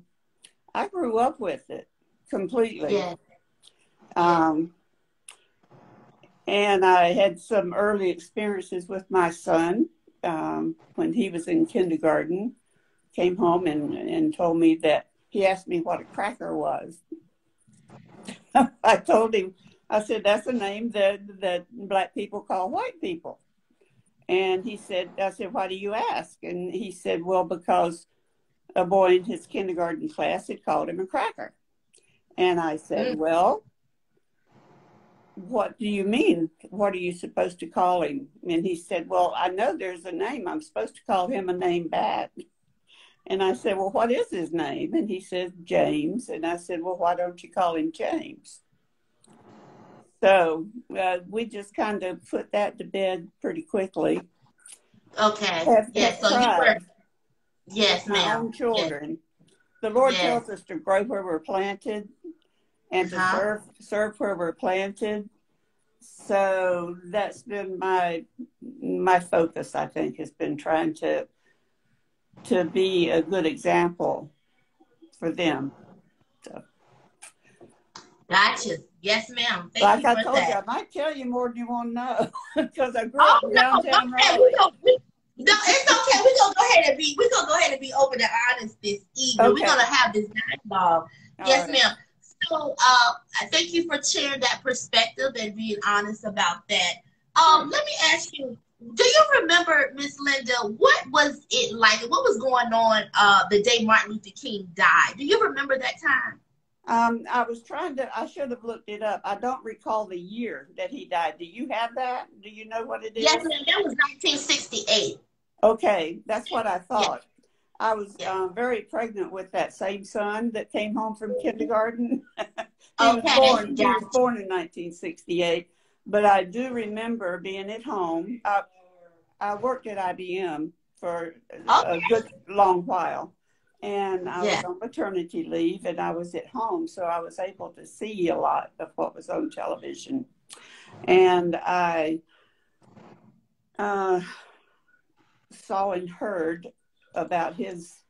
I grew up with it completely. Yeah. And I had some early experiences with my son when he was in kindergarten. Came home and told me that he asked me what a cracker was. I told him, I said, that's a name that Black people call white people. And he said, I said, why do you ask? And he said, well, because a boy in his kindergarten class had called him a cracker. And I said, well, what do you mean? What are you supposed to call him? And he said, well, I know there's a name. I'm supposed to call him a name back. And I said, well, what is his name? And he said, James. And I said, well, why don't you call him James? So we just kind of put that to bed pretty quickly. Okay. Yes. So you were. Yes, my ma'am. own children. Yes. The Lord tells us to grow where we're planted and to serve where we're planted. So that's been my focus, I think, has been trying to be a good example for them. So. Gotcha. Yes, ma'am. Like I told you, I might tell you more than you want to know because I grew up in downtown Raleigh. No, it's okay. We're gonna go ahead and be open and honest this evening. Okay. We're gonna have this dialogue. Yes, ma'am. So thank you for sharing that perspective and being honest about that. Let me ask you, do you remember, Miss Linda, what was it like? What was going on the day Martin Luther King died? Do you remember that time? I should have looked it up. I don't recall the year that he died. Do you have that? Do you know what it is? Yes, ma'am. That was 1968. Okay, that's what I thought. Yes. I was very pregnant with that same son that came home from kindergarten. He was born in 1968, but I do remember being at home. I worked at IBM for a good long while, and I was on maternity leave, and I was at home, so I was able to see a lot of what was on television. And I saw and heard about his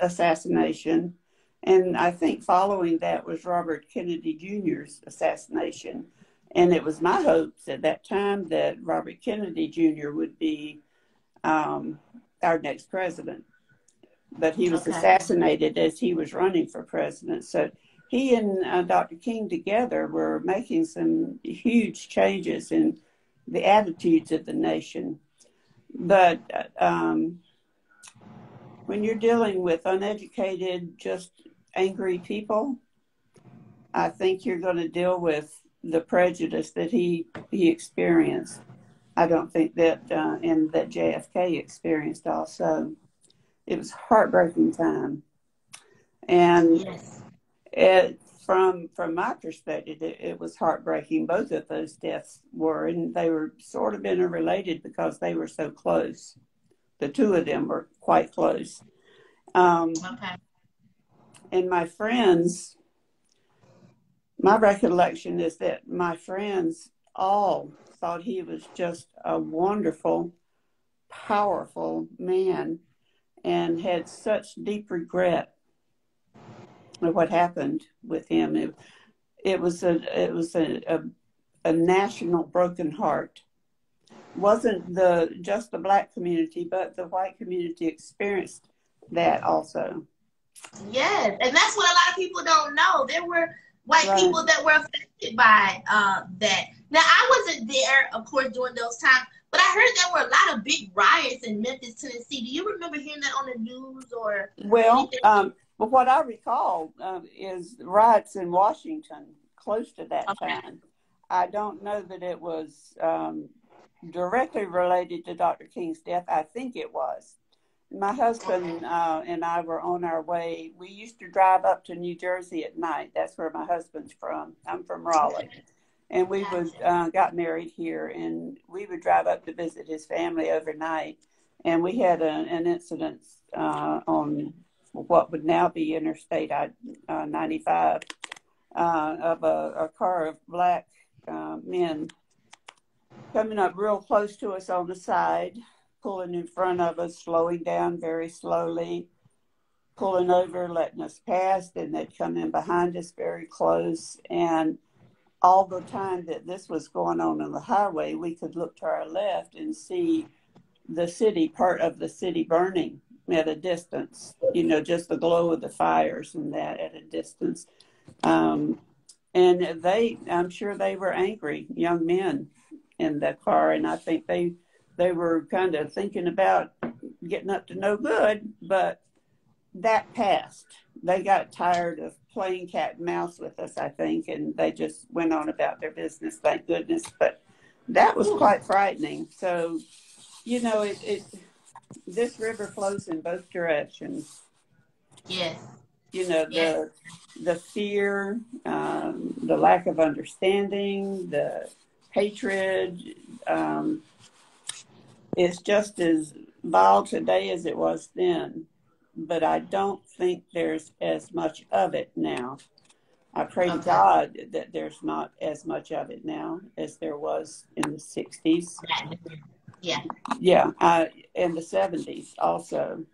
assassination. And I think following that was Robert Kennedy Jr.'s assassination. And it was my hopes at that time that Robert Kennedy Jr. would be our next president. But he was assassinated as he was running for president. So he and Dr. King together were making some huge changes in the attitudes of the nation. But when you're dealing with uneducated, just angry people, I think you're going to deal with the prejudice that he experienced. I don't think that, and that JFK experienced also. It was a heartbreaking time. And Yes. from my perspective, it was heartbreaking. Both of those deaths were, and they were sort of interrelated because they were so close. The two of them were quite close. Okay. And my friends, my recollection is that my friends all thought he was just a wonderful, powerful man and had such deep regret of what happened with him. It was a national broken heart. Wasn't just the black community, but the white community experienced that also. Yes, and that's what a lot of people don't know. There were white Right. people that were affected by that. Now, I wasn't there, of course, during those times, but I heard there were a lot of big riots in Memphis, Tennessee. Do you remember hearing that on the news or Well, anything? but what I recall is riots in Washington close to that Okay. time. I don't know that it was directly related to Dr. King's death. I think it was. My husband and I were on our way. We used to drive up to New Jersey at night. That's where my husband's from. I'm from Raleigh. And we would got married here, and we would drive up to visit his family overnight. And we had an incident on what would now be Interstate 95 of a car of black men coming up real close to us on the side, pulling in front of us, slowing down very slowly, pulling over, letting us pass. Then they'd come in behind us very close. And all the time that this was going on the highway, we could look to our left and see the city, part of the city burning at a distance, just the glow of the fires and that at a distance. And I'm sure they were angry young men in the car. And I think they were kind of thinking about getting up to no good, but that passed. They got tired of playing cat and mouse with us, I think, and they just went on about their business, thank goodness. But that was quite frightening. So, this river flows in both directions. Yes. The fear, the lack of understanding, the hatred, is just as vile today as it was then. But I don't think there's as much of it now. I pray to God that there's not as much of it now as there was in the 60s. Yeah. Yeah, in the 70s also.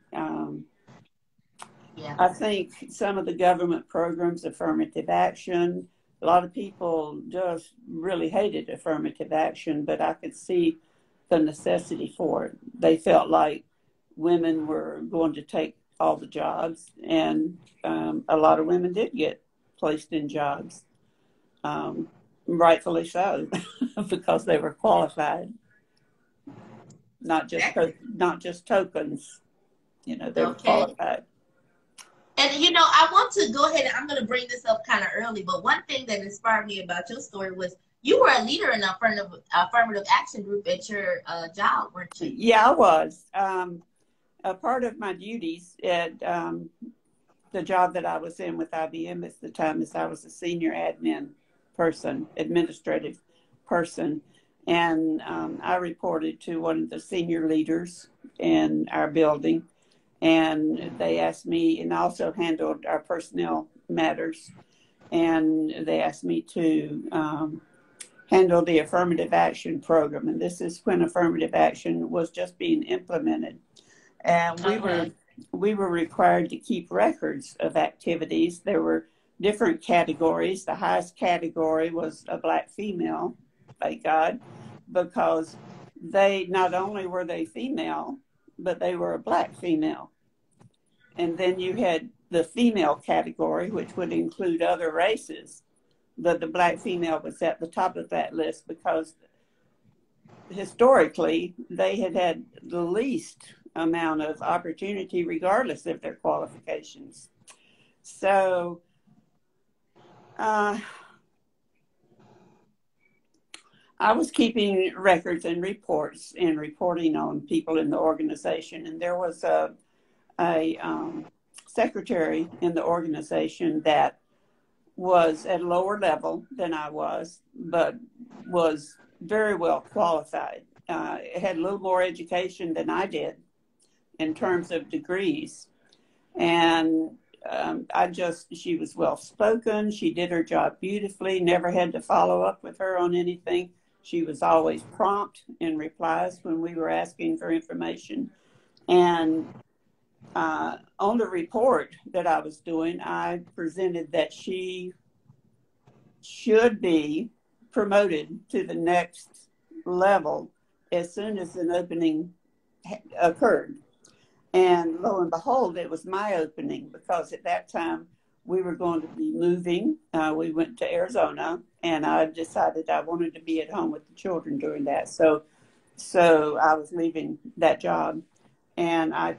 I think some of the government programs, affirmative action, a lot of people just really hated affirmative action, but I could see the necessity for it. They felt like women were going to take all the jobs, and a lot of women did get placed in jobs, rightfully so, because they were qualified, not just tokens. They were qualified. And I want to go ahead and I'm going to bring this up kind of early, but one thing that inspired me about your story was you were a leader in the affirmative action group at your job, weren't you? Yeah, I was. A part of my duties at the job that I was in with IBM at the time is I was a senior administrative person. And I reported to one of the senior leaders in our building. And they asked me, and I also handled our personnel matters. And they asked me to handle the affirmative action program. And this is when affirmative action was just being implemented. And we were required to keep records of activities. There were different categories. The highest category was a black female, thank God, because they not only were they female, but they were a black female. And then you had the female category, which would include other races, but the black female was at the top of that list because historically they had had the least amount of opportunity regardless of their qualifications. So I was keeping records and reports and reporting on people in the organization, and there was a secretary in the organization that was at a lower level than I was, but was very well qualified. Had a little more education than I did in terms of degrees. And she was well spoken. She did her job beautifully, never had to follow up with her on anything. She was always prompt in replies when we were asking for information. And on the report that I was doing, I presented that she should be promoted to the next level as soon as an opening occurred. And lo and behold, it was my opening, because at that time we were going to be moving. We went to Arizona, and I decided I wanted to be at home with the children during that. So I was leaving that job. And I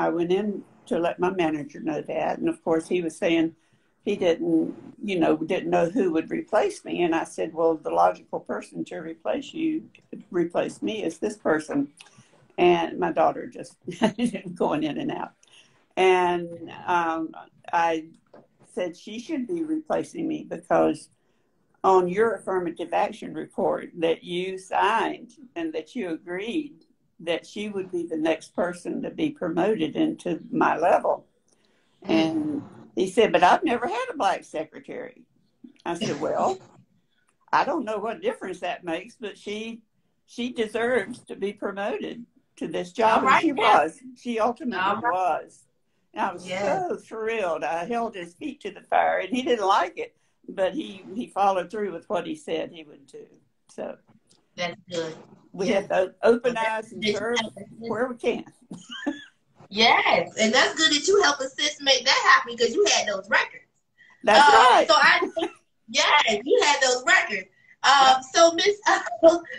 went in to let my manager know that. And of course he was saying he didn't know who would replace me. And I said, well, the logical person to replace me is this person. And my daughter just going in and out. And I said she should be replacing me because on your affirmative action report that you signed and that you agreed that she would be the next person to be promoted into my level. And he said, but I've never had a black secretary. I said, well, I don't know what difference that makes, but she deserves to be promoted to this job. Right, and she ultimately was. And I was so thrilled. I held his feet to the fire, and he didn't like it, but he followed through with what he said he would do. So that's good. We have to open eyes and serve where we can. Yes, and that's good that you helped assist make that happen because you had those records. That's right. So you had those records. So Miss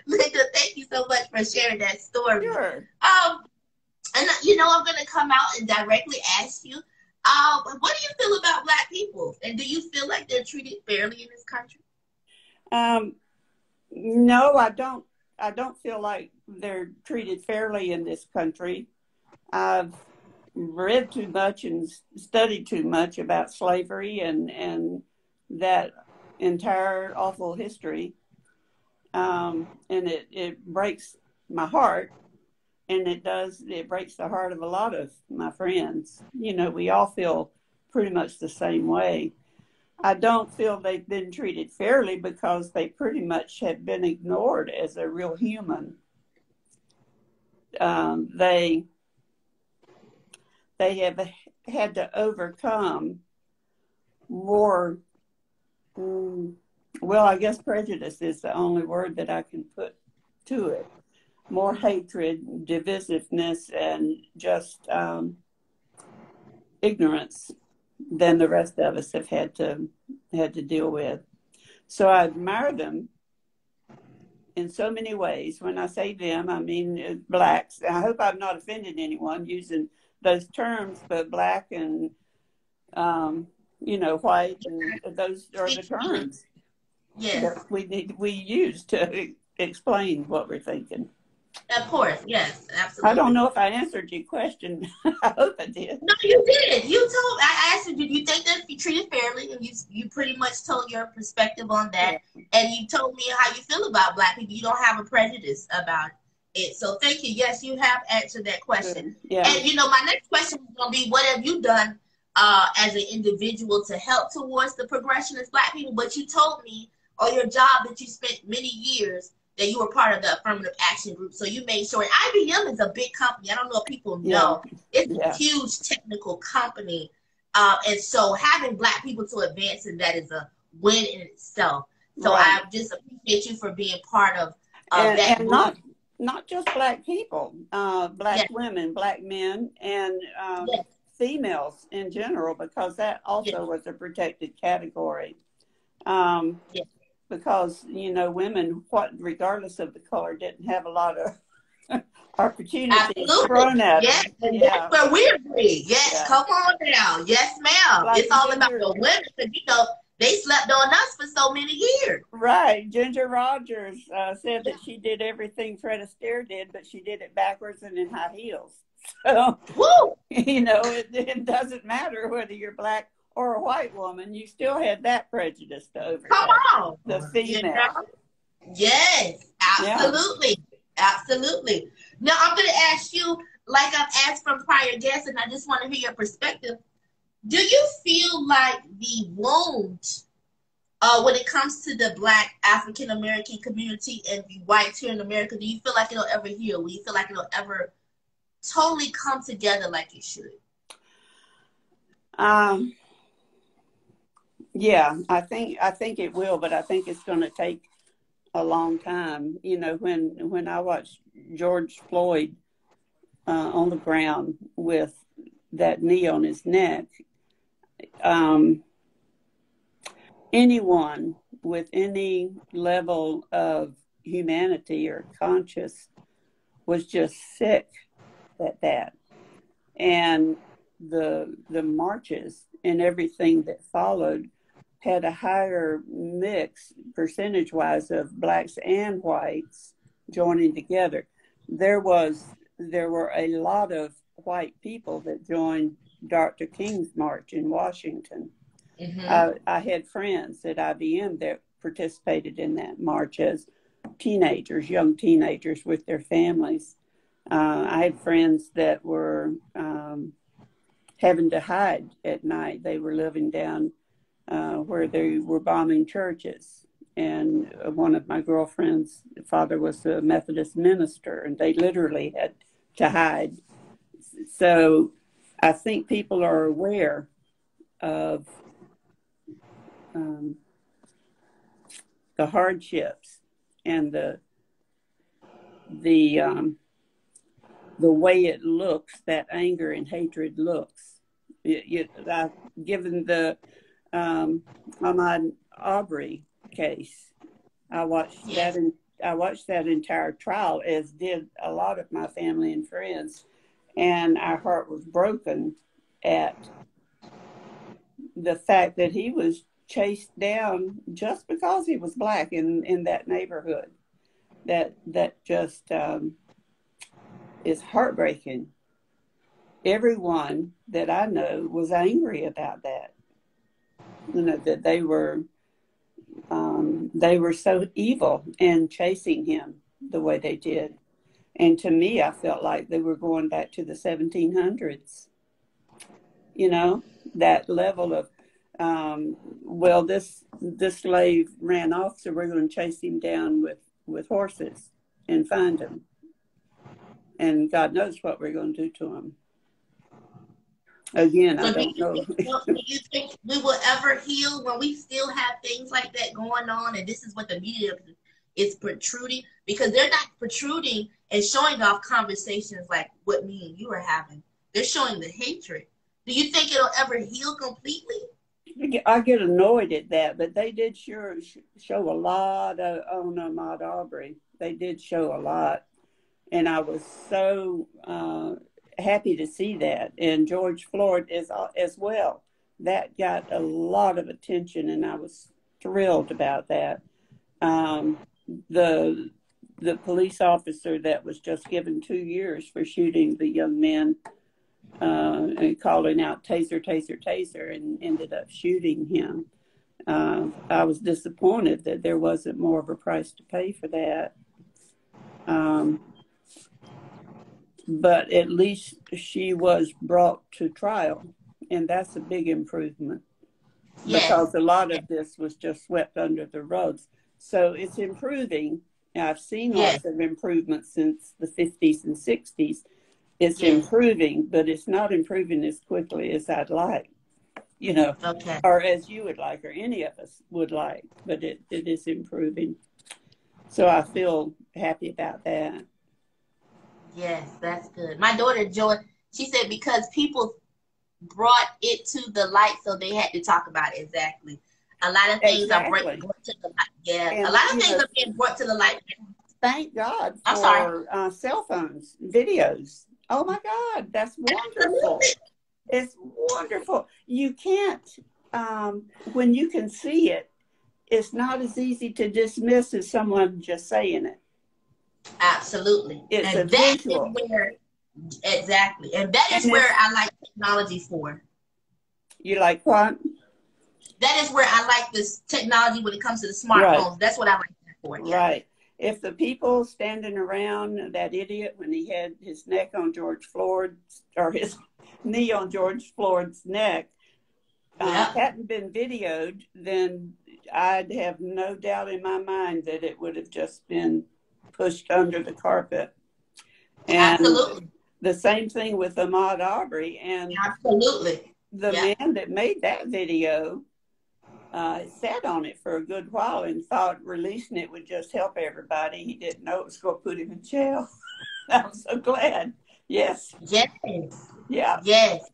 Linda, thank you so much for sharing that story. Sure. And I'm going to come out and directly ask you, what do you feel about Black people, and do you feel like they're treated fairly in this country? No, I don't. I don't feel like they're treated fairly in this country. I've read too much and studied too much about slavery and that entire awful history. And it breaks my heart, and it breaks the heart of a lot of my friends. We all feel pretty much the same way. I don't feel they've been treated fairly because they pretty much have been ignored as a real human. They have had to overcome more, I guess prejudice is the only word that I can put to it. More hatred, divisiveness, and just ignorance than the rest of us have had to deal with. So I admire them in so many ways. When I say them, I mean Blacks. I hope I'm not offending anyone using those terms, but Black and white, and those are the terms that we use to explain what we're thinking. Of course, yes, absolutely. I don't know if I answered your question. I hope I did. No, you did. I asked you, did you think that you treated fairly? And you pretty much told your perspective on that. Yeah. And you told me how you feel about Black people. You don't have a prejudice about it. So thank you. Yes, you have answered that question. Yeah. And, my next question is going to be, what have you done as an individual to help towards the progression as Black people? But you told me on your job that you spent many years that you were part of the Affirmative Action group. So you made sure. And IBM is a big company. I don't know if people know. Yeah. It's a huge technical company. And so having Black people to advance in that is a win in itself. So I just appreciate you for being part of that and group. Not just Black people, Black women, Black men, and females in general, because that also Yes. was a protected category. Um, Yes. because, you know, women, regardless of the color, didn't have a lot of opportunities Absolutely. thrown at Yes. them. And Yeah. that's where we agree. Yes. Yeah. Come on now. Yes, ma'am. Like It's all about Ginger, the women because, you know, they slept on us for so many years. right. Ginger Rogers said Yeah. that she did everything Fred Astaire did, but she did it backwards and in high heels. So, Woo! you know, it doesn't matter whether you're black or a white woman. You still had that prejudice over Come on. the You female. know? Yes. Yeah. Absolutely. Absolutely. Now, I'm going to ask you, like I've asked from prior guests, and I just want to hear your perspective. Do you feel like the wound, when it comes to the Black African American community and the whites here in America, do you feel like it'll ever heal? Do you feel like it'll ever totally come together like it should? Yeah, I think it will, but I think it's going to take a long time. You know, when I watched George Floyd on the ground with that knee on his neck, anyone with any level of humanity or conscience was just sick at that. And the marches and everything that followed had a higher mix percentage-wise of blacks and whites joining together. There were a lot of white people that joined Dr. King's march in Washington. Mm-hmm. I had friends at IBM that participated in that march as teenagers, young teenagers with their families. I had friends that were having to hide at night. They were living down where they were bombing churches. And one of my girlfriend's father was a Methodist minister, and they literally had to hide. So I think people are aware of the hardships and the way it looks, that anger and hatred looks. Given the Ahmaud Arbery case, I watched that entire trial, as did a lot of my family and friends, and our heart was broken at the fact that he was chased down just because he was black in that neighborhood. That just is heartbreaking. Everyone that I know was angry about that. You know, that they were so evil in chasing him the way they did. And to me, I felt like they were going back to the 1700s. You know, that level of, well, this slave ran off, so we're going to chase him down with horses and find him. And God knows what we're going to do to him. Again, So I don't know. do you think we will ever heal when we still have things like that going on? And this is what the media is protruding, because they're not protruding and showing off conversations like what me and you are having. They're showing the hatred. Do you think it'll ever heal completely? I get annoyed at that, but they did sure show a lot on Ahmaud Arbery. They did show a lot. And I was so happy to see that. And George Floyd as well. That got a lot of attention, and I was thrilled about that. The police officer that was just given 2 years for shooting the young man and calling out taser, taser, taser, and ended up shooting him. I was disappointed that there wasn't more of a price to pay for that. But at least she was brought to trial, and that's a big improvement. Yes. Because a lot of this was just swept under the rugs. So it's improving. I've seen lots of improvements since the 50s and 60s. It's improving, but it's not improving as quickly as I'd like, you know, or as you would like, or any of us would like, but it is improving. So I feel happy about that. Yes, that's good. My daughter Joy, she said because people brought it to the light, so they had to talk about it. Exactly. A lot of things are brought to the light. Yeah, And, a lot of things are being brought to the light. Thank God I'm sorry. for cell phones, videos. Oh my God, that's wonderful. Absolutely. It's wonderful. You can't, when you can see it, it's not as easy to dismiss as someone just saying it. Absolutely. It's and a visual. Is where, exactly. And that is where I like technology for. You like what? That is where I like this technology when it comes to the smartphones. Right. That's what I like that for. Yeah. Right. If the people standing around that idiot when he had his neck on George Floyd's, or his knee on George Floyd's neck, hadn't been videoed, then I'd have no doubt in my mind that it would have just been pushed under the carpet. And absolutely. The same thing with Ahmaud Arbery. And absolutely. The man that made that video sat on it for a good while and thought releasing it would just help everybody. He didn't know it was going to put him in jail. I'm so glad. Yes. Yes. Yeah. Yes.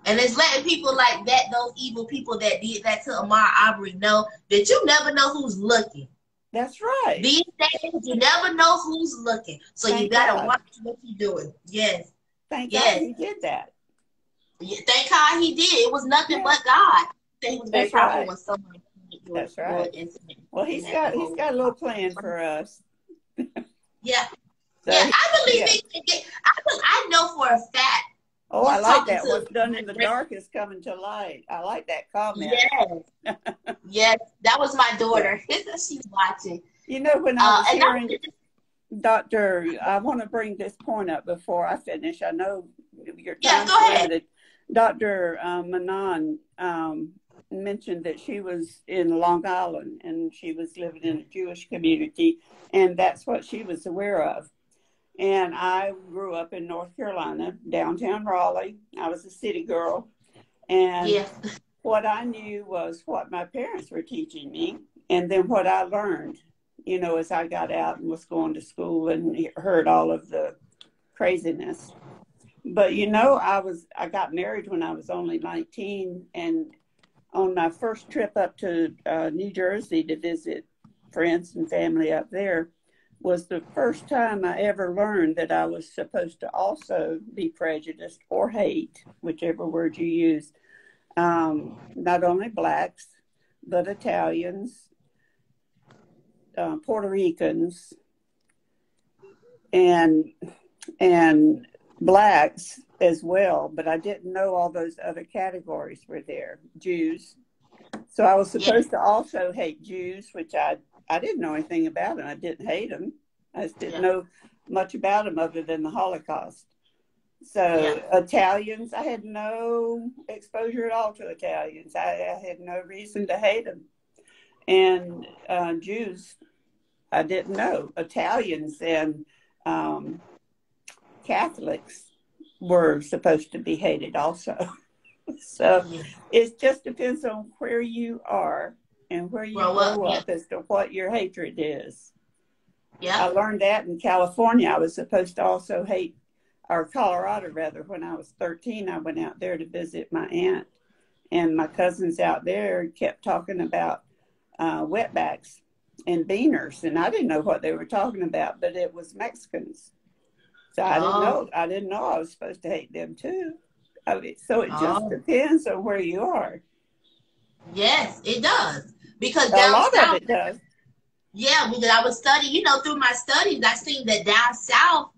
And it's letting people like that, those evil people that did that to Ahmaud Arbery, know that you never know who's looking. That's right. These days, you never know who's looking. So you got to watch what you're doing. Yes. Thank God he did that. Yeah, thank God he did. It was nothing but God. He was very powerful when someone. That's right. Well, he's got a little plan for us. Yeah. So I believe it. I know for a fact. Oh, I like that. What's done in the dark is coming to light. I like that comment. Yes. Yes, that was my daughter. She's watching. You know, when I was hearing Dr. I want to bring this point up before I finish. I know your time's limited. Dr. Manon mentioned that she was in Long Island and she was living in a Jewish community, and that's what she was aware of. And I grew up in North Carolina, downtown Raleigh. I was a city girl. And what I knew was what my parents were teaching me, and then what I learned, you know, as I got out and was going to school and heard all of the craziness. But, you know, I got married when I was only 19, and on my first trip up to New Jersey to visit friends and family up there was the first time I ever learned that I was supposed to also be prejudiced or hate, whichever word you use, not only blacks, but Italians, Puerto Ricans, and blacks as well, but I didn't know all those other categories were there. Jews. So I was supposed to also hate Jews, which I didn't know anything about them. I didn't hate them. I just didn't know much about them other than the Holocaust. So Italians, I had no exposure at all to Italians. I had no reason to hate them. And Jews, I didn't know. Italians and Catholics were supposed to be hated also. So it just depends on where you are and where you grow up as to what your hatred is. I learned that in California. I was supposed to also hate, or Colorado rather, when I was 13. I went out there to visit my aunt, and my cousins out there kept talking about wetbacks and beaners, and I didn't know what they were talking about, but it was Mexicans. So I didn't know I was supposed to hate them too. I mean, so it just depends on where you are. Yes, it does. Because a lot of it does. Yeah, because I was studying, you know, through my studies, I seen that down south,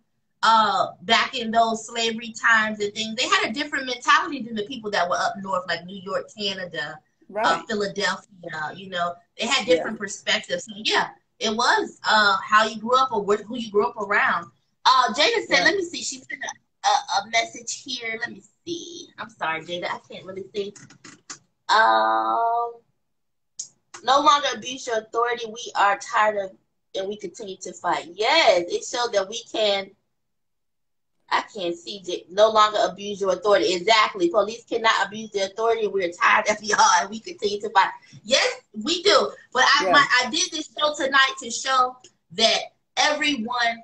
back in those slavery times and things, they had a different mentality than the people that were up north, like New York, Canada, Philadelphia. You know, they had different perspectives. So yeah, it was how you grew up or who you grew up around. Jada said, let me see. She sent a message here. Let me see. I'm sorry, Jada. I can't really see. No longer abuse your authority. We are tired of, and we continue to fight. Yes, it showed that we can. I can't see. No longer abuse your authority. Exactly. Police cannot abuse their authority. We're tired of y'all, and we continue to fight. Yes, we do. But I did this show tonight to show that everyone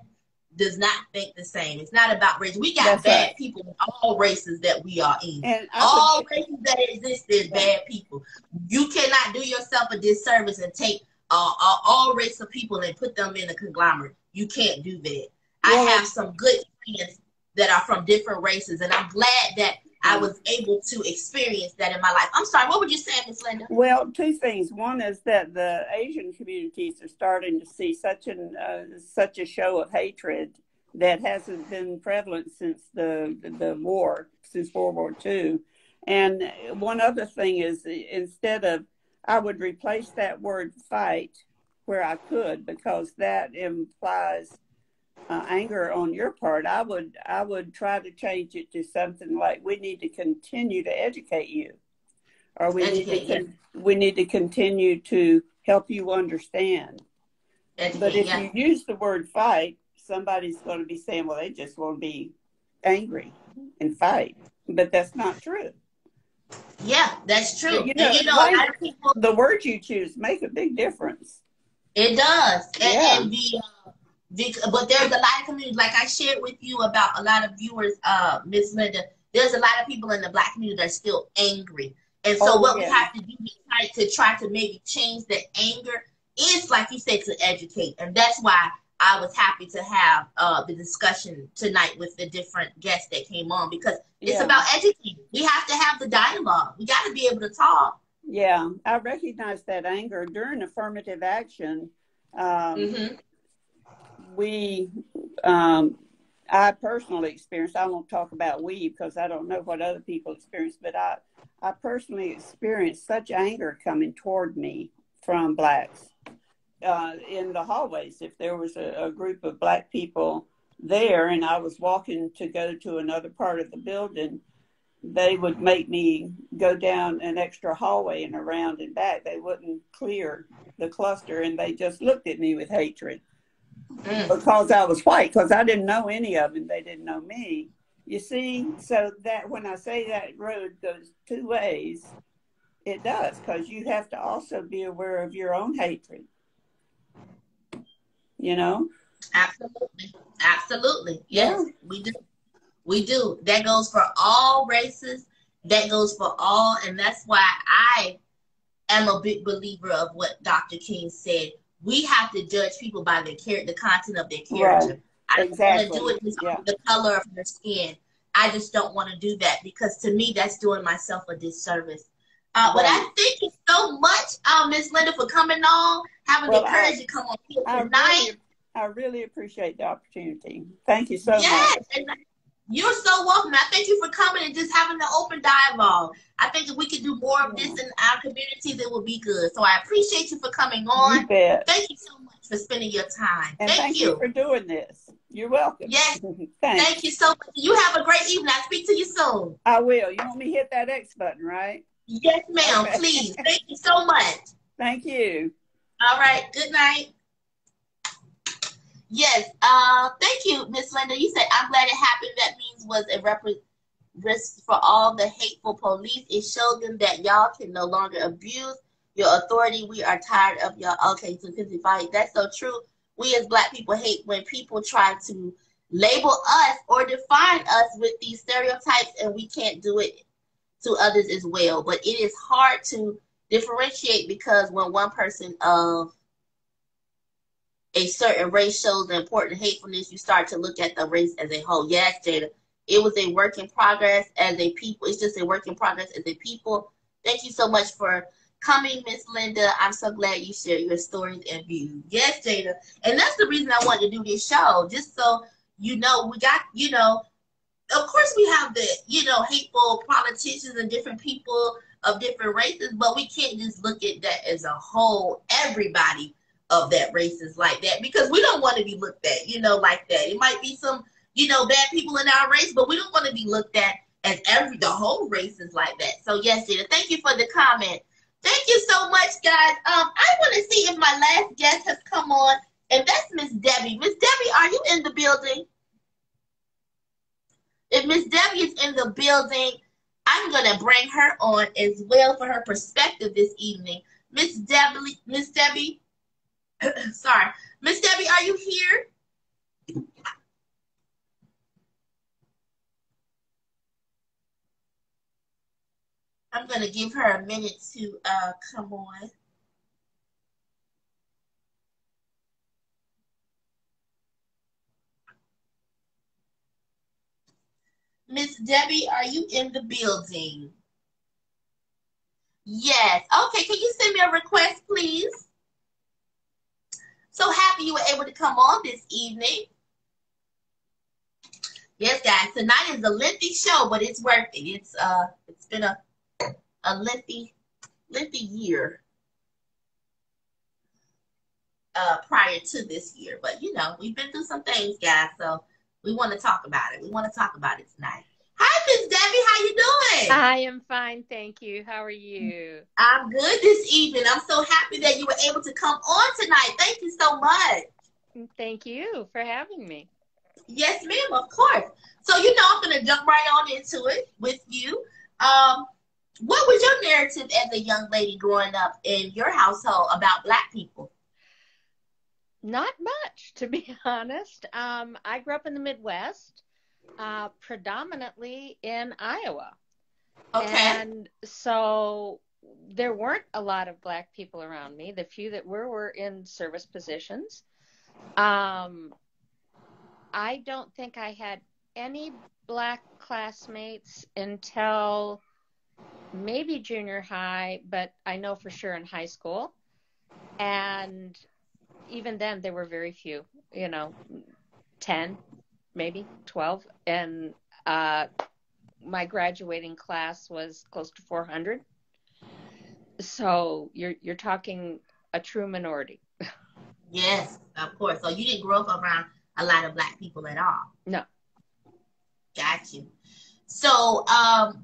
does not think the same. It's not about race. We got That's bad right. people in all races that we are in. And All races that exist, there's bad people. You cannot do yourself a disservice and take all race of people and put them in a conglomerate. You can't do that. I have some good friends that are from different races, and I'm glad that I was able to experience that in my life. I'm sorry, what were you saying, Miss Linda? Well, two things. One is that the Asian communities are starting to see such a show of hatred that hasn't been prevalent since the war, since World War II. And one other thing is, instead of, I would replace that word fight where I could, because that implies anger on your part. I would try to change it to something like, we need to continue to educate you, or we need to continue to help you understand. But if you use the word fight, somebody's going to be saying, well, they just want to be angry and fight. But that's not true. Yeah, that's true. You know, a lot of people, the words you choose make a big difference. It does. But there's a lot of communities, like I shared with you about a lot of viewers, Miss Linda, there's a lot of people in the Black community that are still angry. And so we have to do is try to maybe change the anger is, like you said, to educate. And that's why I was happy to have the discussion tonight with the different guests that came on, because it's about educating. We have to have the dialogue. We got to be able to talk. Yeah, I recognize that anger during affirmative action. I personally experienced, I won't talk about we because I don't know what other people experience, but I personally experienced such anger coming toward me from Blacks in the hallways. If there was a group of Black people there and I was walking to go to another part of the building, they would make me go down an extra hallway and around and back. They wouldn't clear the cluster, and they just looked at me with hatred. Because I was white, because I didn't know any of them. They didn't know me. You see, so that when I say that road goes two ways, it does, because you have to also be aware of your own hatred. You know? Absolutely. Absolutely. Yes, we do. We do. That goes for all races. That goes for all. And that's why I am a big believer of what Dr. King said. We have to judge people by their the content of their character. Right. I don't want to do it just on the color of their skin. I just don't want to do that, because to me, that's doing myself a disservice. But I thank you so much, Miss Linda, for coming on, having the courage to come on here tonight. I really appreciate the opportunity. Thank you so much. And you're so welcome. I thank you for coming and just having the open dialogue. I think if we could do more of this in our communities, it would be good. So I appreciate you for coming on. You bet. Thank you so much for spending your time. And thank you for doing this. You're welcome. Yes. Thanks. Thank you so much. You have a great evening. I'll speak to you soon. I will. You want me to hit that X button, right? Yes, ma'am. Okay. Please. Thank you so much. Thank you. All right. Good night. Yes. Thank you, Miss Linda. You said, I'm glad it happened. That means was a risk for all the hateful police. It showed them that y'all can no longer abuse your authority. We are tired of y'all. Okay, so that's so true. We as Black people hate when people try to label us or define us with these stereotypes, and we can't do it to others as well. But it is hard to differentiate, because when one person of a certain race shows the important hatefulness, you start to look at the race as a whole. Yes, Jada, it was a work in progress as a people. It's just a work in progress as a people. Thank you so much for coming, Miss Linda. I'm so glad you shared your stories and views. Yes, Jada. And that's the reason I wanted to do this show, just so you know, we got, you know, of course we have the, you know, hateful politicians and different people of different races, but we can't just look at that as a whole. Everybody of that race is like that, because we don't want to be looked at, you know, like that. It might be some, you know, bad people in our race, but we don't want to be looked at as the whole race is like that. So yes, Jada, thank you for the comment. Thank you so much, guys. I want to see if my last guest has come on, and that's Miss Debbie. Miss Debbie, are you in the building? If Miss Debbie is in the building, I'm going to bring her on as well for her perspective this evening. Miss Debbie, sorry. Miss Debbie, are you here? I'm going to give her a minute to come on. Miss Debbie, are you in the building? Yes. Okay, can you send me a request, please? So happy you were able to come on this evening. Yes, guys, tonight is a lengthy show, but it's worth it. It's been a lengthy year prior to this year. But you know, we've been through some things, guys, so we want to talk about it. We want to talk about it tonight. Hi, Miss Debbie, how you doing? I am fine, thank you. How are you? I'm good this evening. I'm so happy that you were able to come on tonight. Thank you so much. Thank you for having me. Yes, ma'am, of course. So, you know, I'm going to jump right on into it with you. What was your narrative as a young lady growing up in your household about Black people? Not much, to be honest. I grew up in the Midwest, predominantly in Iowa. Okay. And so there weren't a lot of Black people around me. The few that were in service positions. I don't think I had any Black classmates until maybe junior high, but I know for sure in high school. And even then, there were very few, 10, maybe 12. And my graduating class was close to 400. So you're talking a true minority. Yes, of course. So you didn't grow up around a lot of Black people at all? No. Got you. So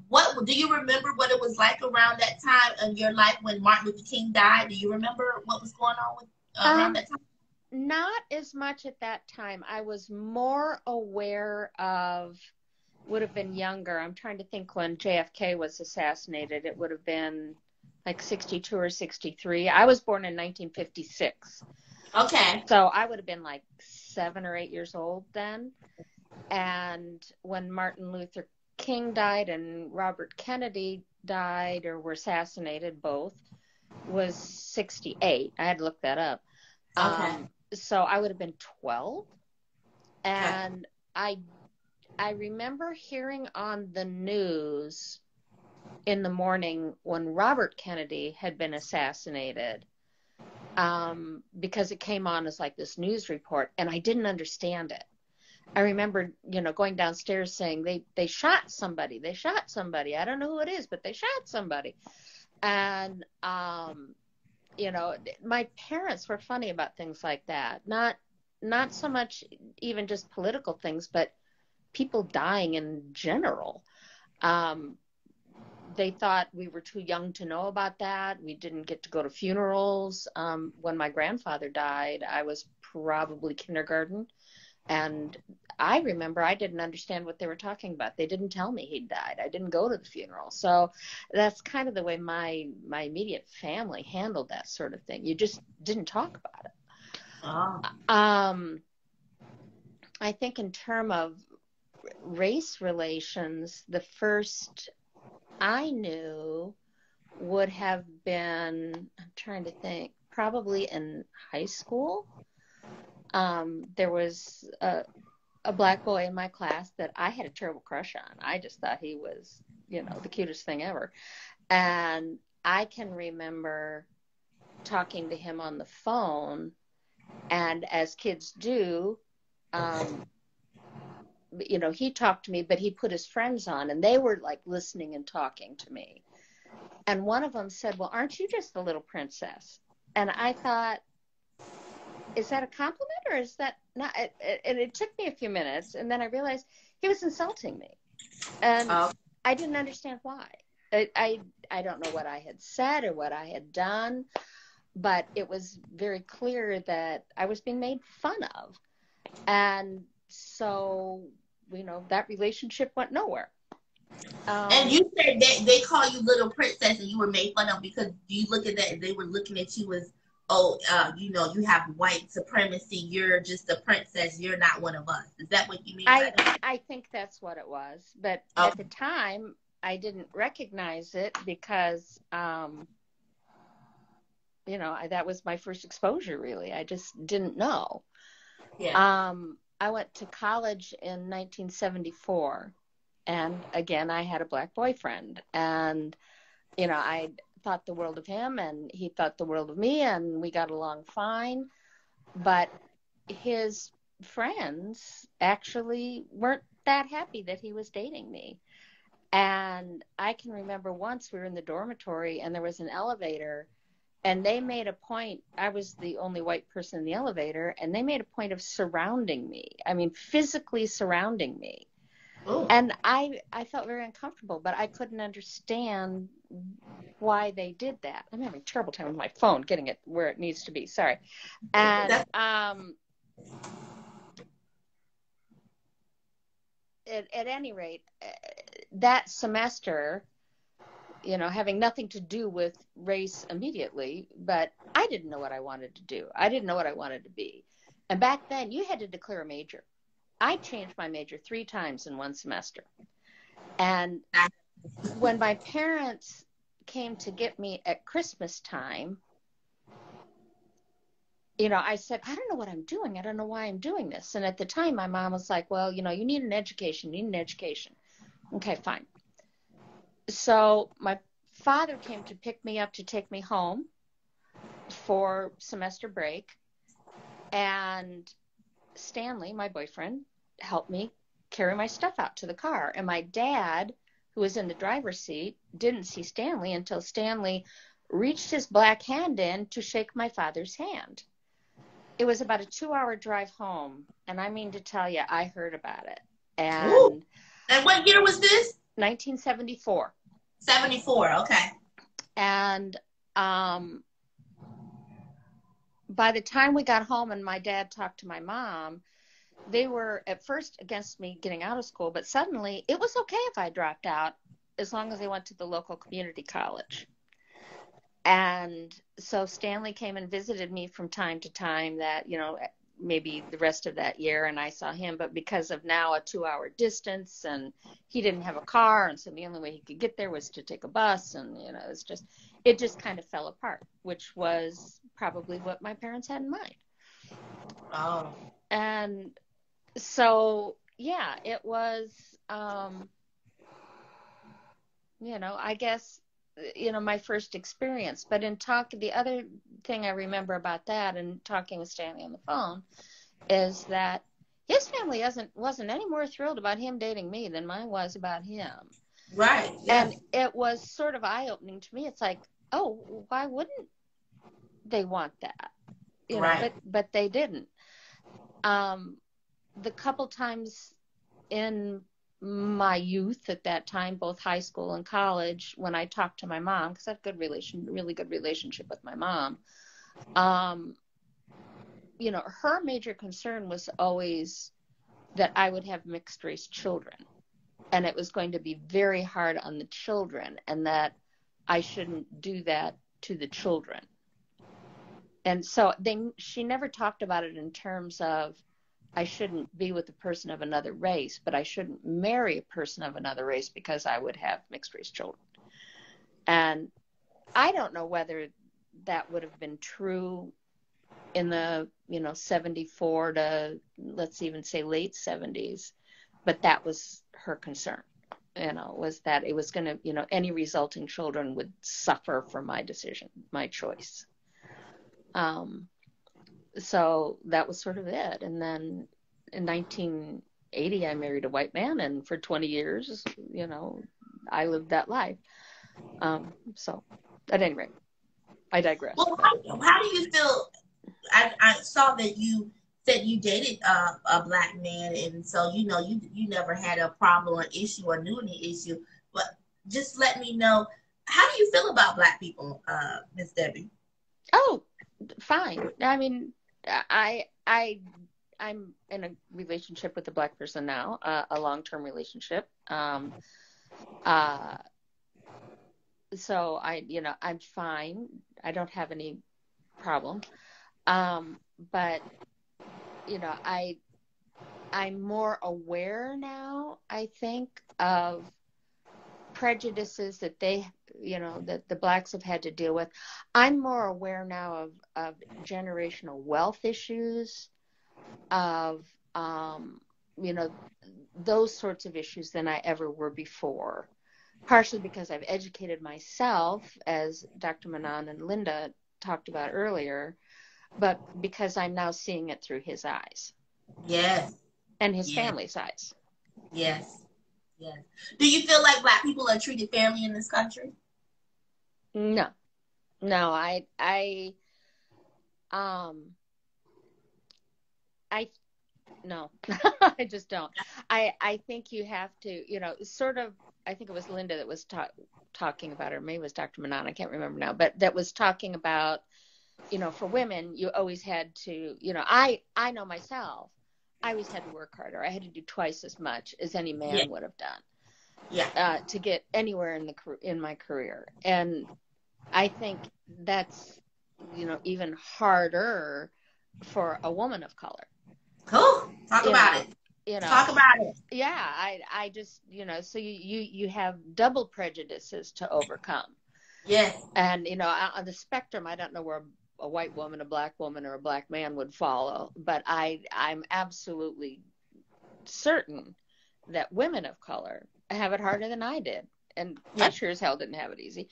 what do you remember what it was like around that time in your life when Martin Luther King died? Do you remember what was going on around that time? Not as much at that time. I was more aware of, would have been younger. I'm trying to think when JFK was assassinated. It would have been like 62 or 63. I was born in 1956. Okay. So I would have been like 7 or 8 years old then. And when Martin Luther King died and Robert Kennedy died or were assassinated, both, was 68. I had to look that up. Okay. So I would have been 12. And I remember hearing on the news in the morning when Robert Kennedy had been assassinated, because it came on as like this news report, and I didn't understand it. I remember, going downstairs saying they shot somebody. They shot somebody. I don't know who it is, but they shot somebody. And, my parents were funny about things like that. Not so much even just political things, but people dying in general. They thought we were too young to know about that. We didn't get to go to funerals. When my grandfather died, I was probably kindergarten. And I remember I didn't understand what they were talking about. They didn't tell me he died. I didn't go to the funeral. So that's kind of the way my immediate family handled that sort of thing. You just didn't talk about it. Oh. I think in terms of race relations, the first I knew would have been, I'm trying to think, probably in high school. There was a Black boy in my class that I had a terrible crush on. I just thought he was, the cutest thing ever. And I can remember talking to him on the phone, and as kids do, he talked to me, but he put his friends on, and they were like listening and talking to me. And one of them said, "Well, aren't you just the little princess?" And I thought, is that a compliment or is that not? And it took me a few minutes, and then I realized he was insulting me, and I didn't understand why. I don't know what I had said or what I had done, but it was very clear that I was being made fun of, and so that relationship went nowhere. And you said that they call you little princess, and you were made fun of because you look at that, they were looking at you as, you have white supremacy. You're just a princess. You're not one of us. Is that what you mean by that? I think that's what it was. But at the time, I didn't recognize it because, that was my first exposure, really. I just didn't know. Yeah. I went to college in 1974, and again, I had a black boyfriend, and, I thought the world of him, and he thought the world of me, and we got along fine, but his friends actually weren't that happy that he was dating me. And I can remember once we were in the dormitory and there was an elevator, and they made a point. I was the only white person in the elevator, and they made a point of surrounding me. I mean, physically surrounding me. Ooh. And I felt very uncomfortable, but I couldn't understand why they did that. I'm having a terrible time with my phone getting it where it needs to be. Sorry. And at any rate, that semester, having nothing to do with race immediately, but I didn't know what I wanted to do. I didn't know what I wanted to be. And back then, you had to declare a major. I changed my major 3 times in one semester. And when my parents came to get me at Christmas time, I said, I don't know what I'm doing. I don't know why I'm doing this. And at the time, my mom was like, well, you need an education. You need an education. Okay, fine. So my father came to pick me up to take me home for semester break. And Stanley, my boyfriend, helped me carry my stuff out to the car. And my dad, who was in the driver's seat, didn't see Stanley until Stanley reached his black hand in to shake my father's hand. It was about a 2-hour drive home. And I mean to tell you, I heard about it. And Ooh. And what year was this? 1974. 74, okay. And by the time we got home and my dad talked to my mom, they were at first against me getting out of school, but suddenly it was okay if I dropped out as long as I went to the local community college. And so Stanley came and visited me from time to time, that, maybe the rest of that year, and I saw him, but because of now a 2-hour distance, and he didn't have a car, and so the only way he could get there was to take a bus, and it just kind of fell apart, which was probably what my parents had in mind. Oh. And so, yeah, it was, I guess, my first experience. But the other thing I remember about that, and talking with Stanley on the phone, is that his family wasn't any more thrilled about him dating me than mine was about him. Right. Yeah. And it was sort of eye-opening to me. It's like, oh, why wouldn't they want that? Right. But they didn't. The couple times in my youth at that time, both high school and college, when I talked to my mom, because I have really good relationship with my mom, her major concern was always that I would have mixed race children, and it was going to be very hard on the children, and that I shouldn't do that to the children. And so she never talked about it in terms of I shouldn't be with a person of another race, but I shouldn't marry a person of another race because I would have mixed race children. And I don't know whether that would have been true in the, 74 to, let's even say, late 70s, but that was her concern, was that it was going to, any resulting children would suffer from my decision, my choice. So that was sort of it. And then in 1980, I married a white man, and for 20 years, I lived that life. So at any rate, I digress. Well, how do you feel? I saw that you said you dated a black man, and so you never had a problem or issue or knew any issue. But just let me know, how do you feel about black people, Miss Debbie? Oh, fine. I mean, I'm in a relationship with a black person now, a long-term relationship. So I'm fine. I don't have any problem. But I'm more aware now, I think, of prejudices that they, that the blacks have had to deal with. I'm more aware now of generational wealth issues, of, those sorts of issues than I ever were before. Partially because I've educated myself, as Dr. Manan and Linda talked about earlier, but because I'm now seeing it through his eyes. Yes. And his family's eyes. Yes. Yes. Do you feel like black people are treated fairly in this country? No, no, I just don't. I think you have to, sort of, I think it was Linda that was talking about, or maybe it was Dr. Manan, I can't remember now, but that was talking about, for women, you always had to, I know myself, I always had to work harder. I had to do twice as much as any man would have done to get anywhere in my career. And I think that's, even harder for a woman of color. Cool. Talk about it. Talk about it. Yeah, I just, so you have double prejudices to overcome. Yes. And, on the spectrum, I don't know where a white woman, a black woman, or a black man would follow, but I'm absolutely certain that women of color have it harder than I did. And I sure as hell didn't have it easy.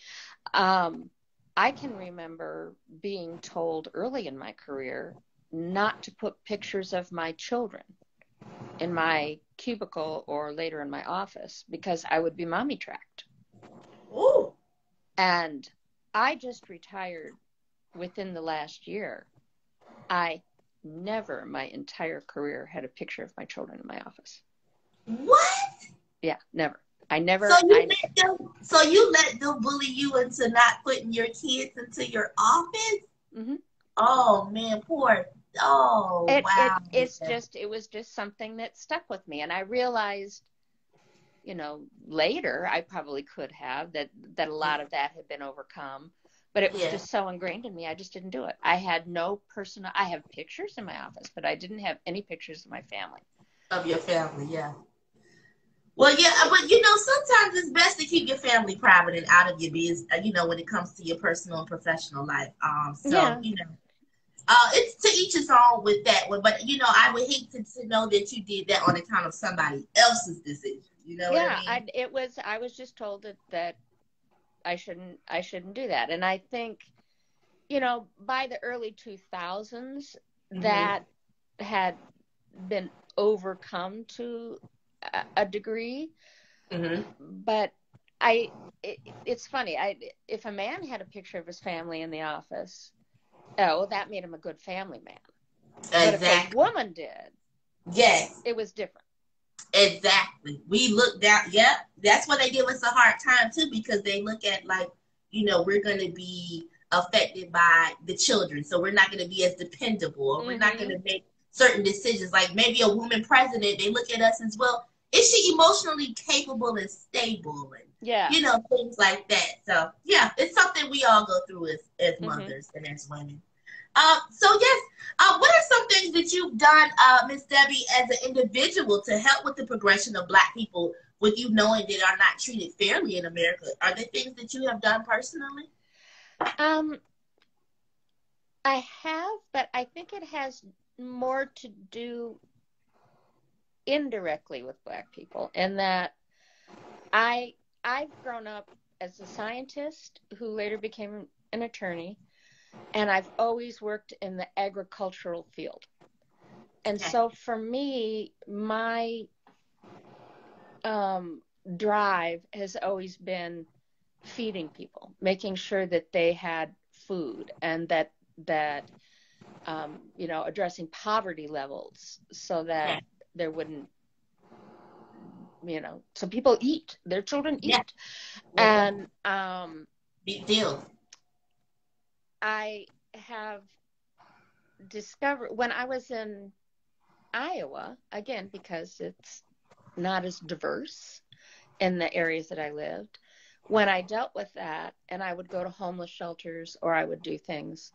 I can remember being told early in my career not to put pictures of my children in my cubicle or later in my office because I would be mommy tracked. Ooh. And I just retired within the last year. I never, my entire career, had a picture of my children in my office. What? Yeah, never. I never. So you let them bully you into not putting your kids into your office? Mm-hmm. Oh man, poor. Oh wow. It was just something that stuck with me, and I realized, later I probably could have that a lot of that had been overcome, but it was just so ingrained in me. I just didn't do it. I had no personal. I have pictures in my office, but I didn't have any pictures of my family. Of your family, yeah. Well, yeah, but sometimes it's best to keep your family private and out of your business. When it comes to your personal and professional life. It's to each his own with that one. But I would hate to know that you did that on account of somebody else's decision. You know what I mean? I was just told that I shouldn't do that, and I think, by the early 2000s, that had been overcome to a degree. But it's funny. If a man had a picture of his family in the office, that made him a good family man. Exactly. But if a woman did, it was different. Exactly. We look down. Yep. That's why they give us a hard time too, because they look at we're going to be affected by the children, so we're not going to be as dependable, or we're not going to make certain decisions. Like maybe a woman president, they look at us as well. Is she emotionally capable and stable, and things like that? So it's something we all go through as mothers and as women. What are some things that you've done, Miss Debbie, as an individual to help with the progression of Black people, with you knowing that are not treated fairly in America? Are there things that you have done personally? I have, but I think it has more to do indirectly with Black people, in that I've grown up as a scientist who later became an attorney, and I've always worked in the agricultural field. And so for me, my drive has always been feeding people, making sure that they had food, and that addressing poverty levels so that there wouldn't, so people eat, their children eat. And big deal. I have discovered when I was in Iowa, again, because it's not as diverse in the areas that I lived, when I dealt with that and I would go to homeless shelters or I would do things,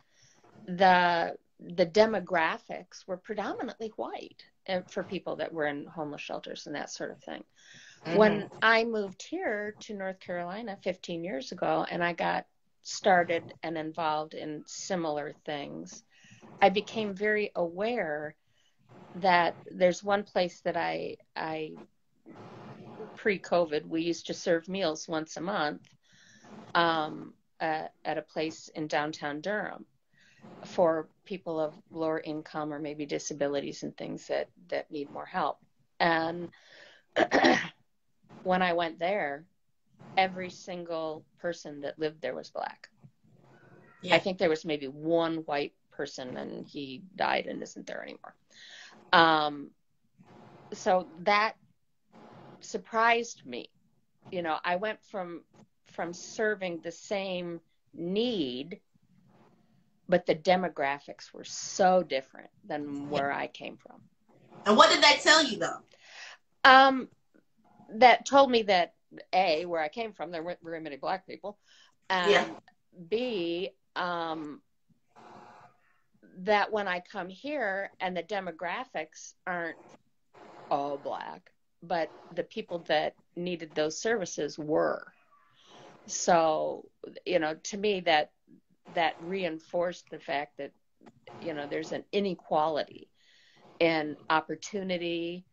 the demographics were predominantly white, and for people that were in homeless shelters and that sort of thing. When I moved here to North Carolina 15 years ago and I got started and involved in similar things, I became very aware that there's one place that I pre-COVID, we used to serve meals once a month at a place in downtown Durham for people of lower income or maybe disabilities and things that need more help. And when I went there, every single person that lived there was Black. Yeah. I think there was maybe one white person and he died and isn't there anymore. So that surprised me. You know, I went from serving the same need, but the demographics were so different than where I came from. And what did that tell you, though? That told me that A, where I came from, there weren't very many Black people, and B, that when I come here and the demographics aren't all Black, but the people that needed those services were. So, you know, to me that reinforced the fact that, you know, there's an inequality in opportunity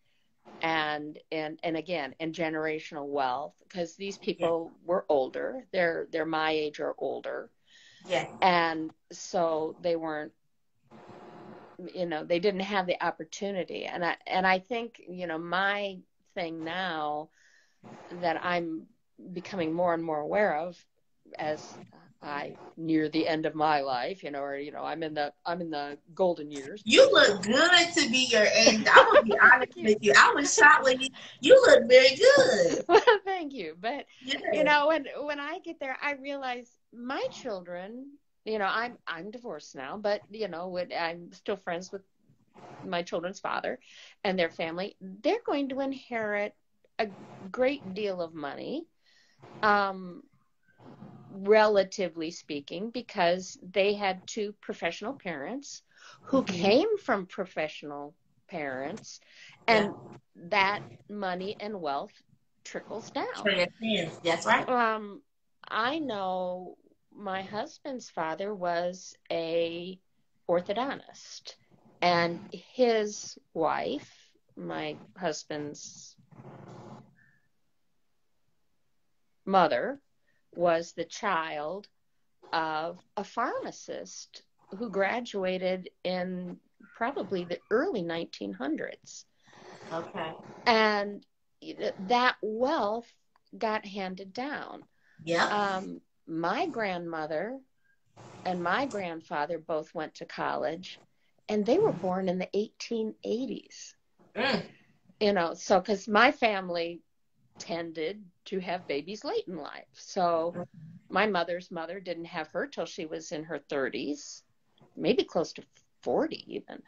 and again, in generational wealth, because these people were older. They're my age or older. Yeah. And so they weren't, you know, they didn't have the opportunity. And I think, you know, my thing now that I'm becoming more and more aware of as I near the end of my life, you know, or, you know, I'm in the golden years. You look good to be your age. I'm going to be honest with you. I was shocked when you look very good. Well, thank you. But, you know, when I get there, I realize my children, you know, I'm divorced now, but, you know, I'm still friends with my children's father and their family. They're going to inherit a great deal of money, relatively speaking, because they had two professional parents who came from professional parents, and that money and wealth trickles down. That's right. I know my husband's father was a orthodontist, and his wife, my husband's mother, was the child of a pharmacist who graduated in probably the early 1900s. Okay. And that wealth got handed down. Yeah. My grandmother and my grandfather both went to college, and they were born in the 1880s. You know, so because my family tended to have babies late in life. So my mother's mother didn't have her till she was in her 30s, maybe close to 40 even.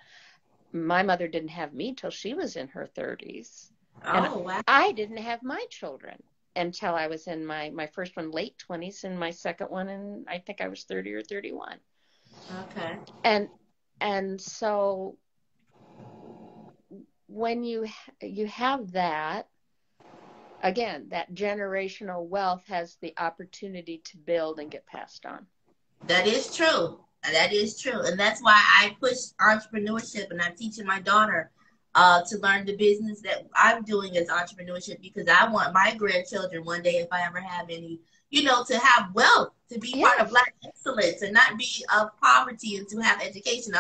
My mother didn't have me till she was in her 30s. Oh, wow. I didn't have my children until I was in my first one late 20s and my second one in, I think I was 30 or 31. Okay. And so when you have that, again, that generational wealth has the opportunity to build and get passed on. That is true. That is true. And that's why I push entrepreneurship, and I'm teaching my daughter to learn the business that I'm doing as entrepreneurship, because I want my grandchildren one day, if I ever have any, you know, to have wealth, to be part of Black excellence and not be of poverty, and to have education.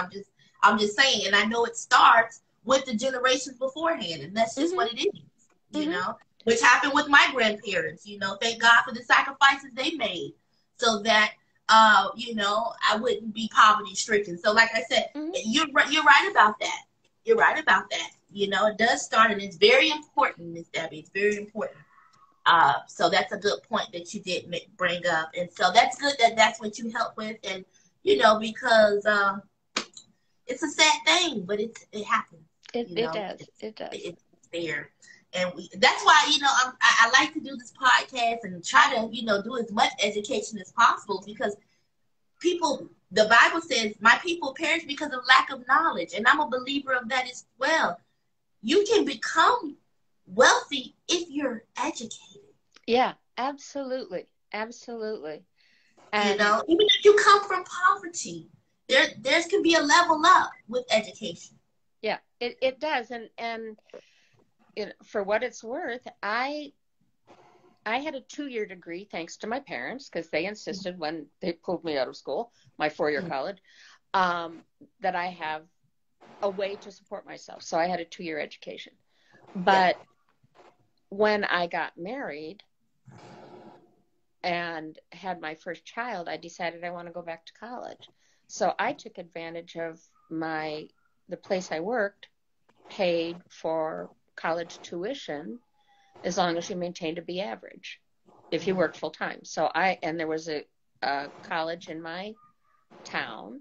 I'm just saying, and I know it starts with the generations beforehand, and that's just what it is, you know, which happened with my grandparents. You know, thank God for the sacrifices they made so that, you know, I wouldn't be poverty stricken. So like I said, you're right about that. You're right about that. You know, it does start, and it's very important, Miss Debbie. It's very important. So that's a good point that you did bring up. And so that's good that that's what you help with. And, you know, because it's a sad thing, but it happens. It does. It's there. And that's why, you know, I like to do this podcast and try to, you know, do as much education as possible, because people, the Bible says, my people perish because of lack of knowledge. And I'm a believer of that as well. You can become wealthy if you're educated. Yeah, absolutely. Absolutely. You And know, even if you come from poverty, there's can be a level up with education. yeah, it does. And for what it's worth, I had a 2-year degree thanks to my parents because they insisted when they pulled me out of school, my 4-year college, that I have a way to support myself. So I had a 2-year education. But when I got married and had my first child, I decided I want to go back to college. So I took advantage of the place I worked paid for college tuition as long as you maintained a B average if you worked full time. And there was a college in my town.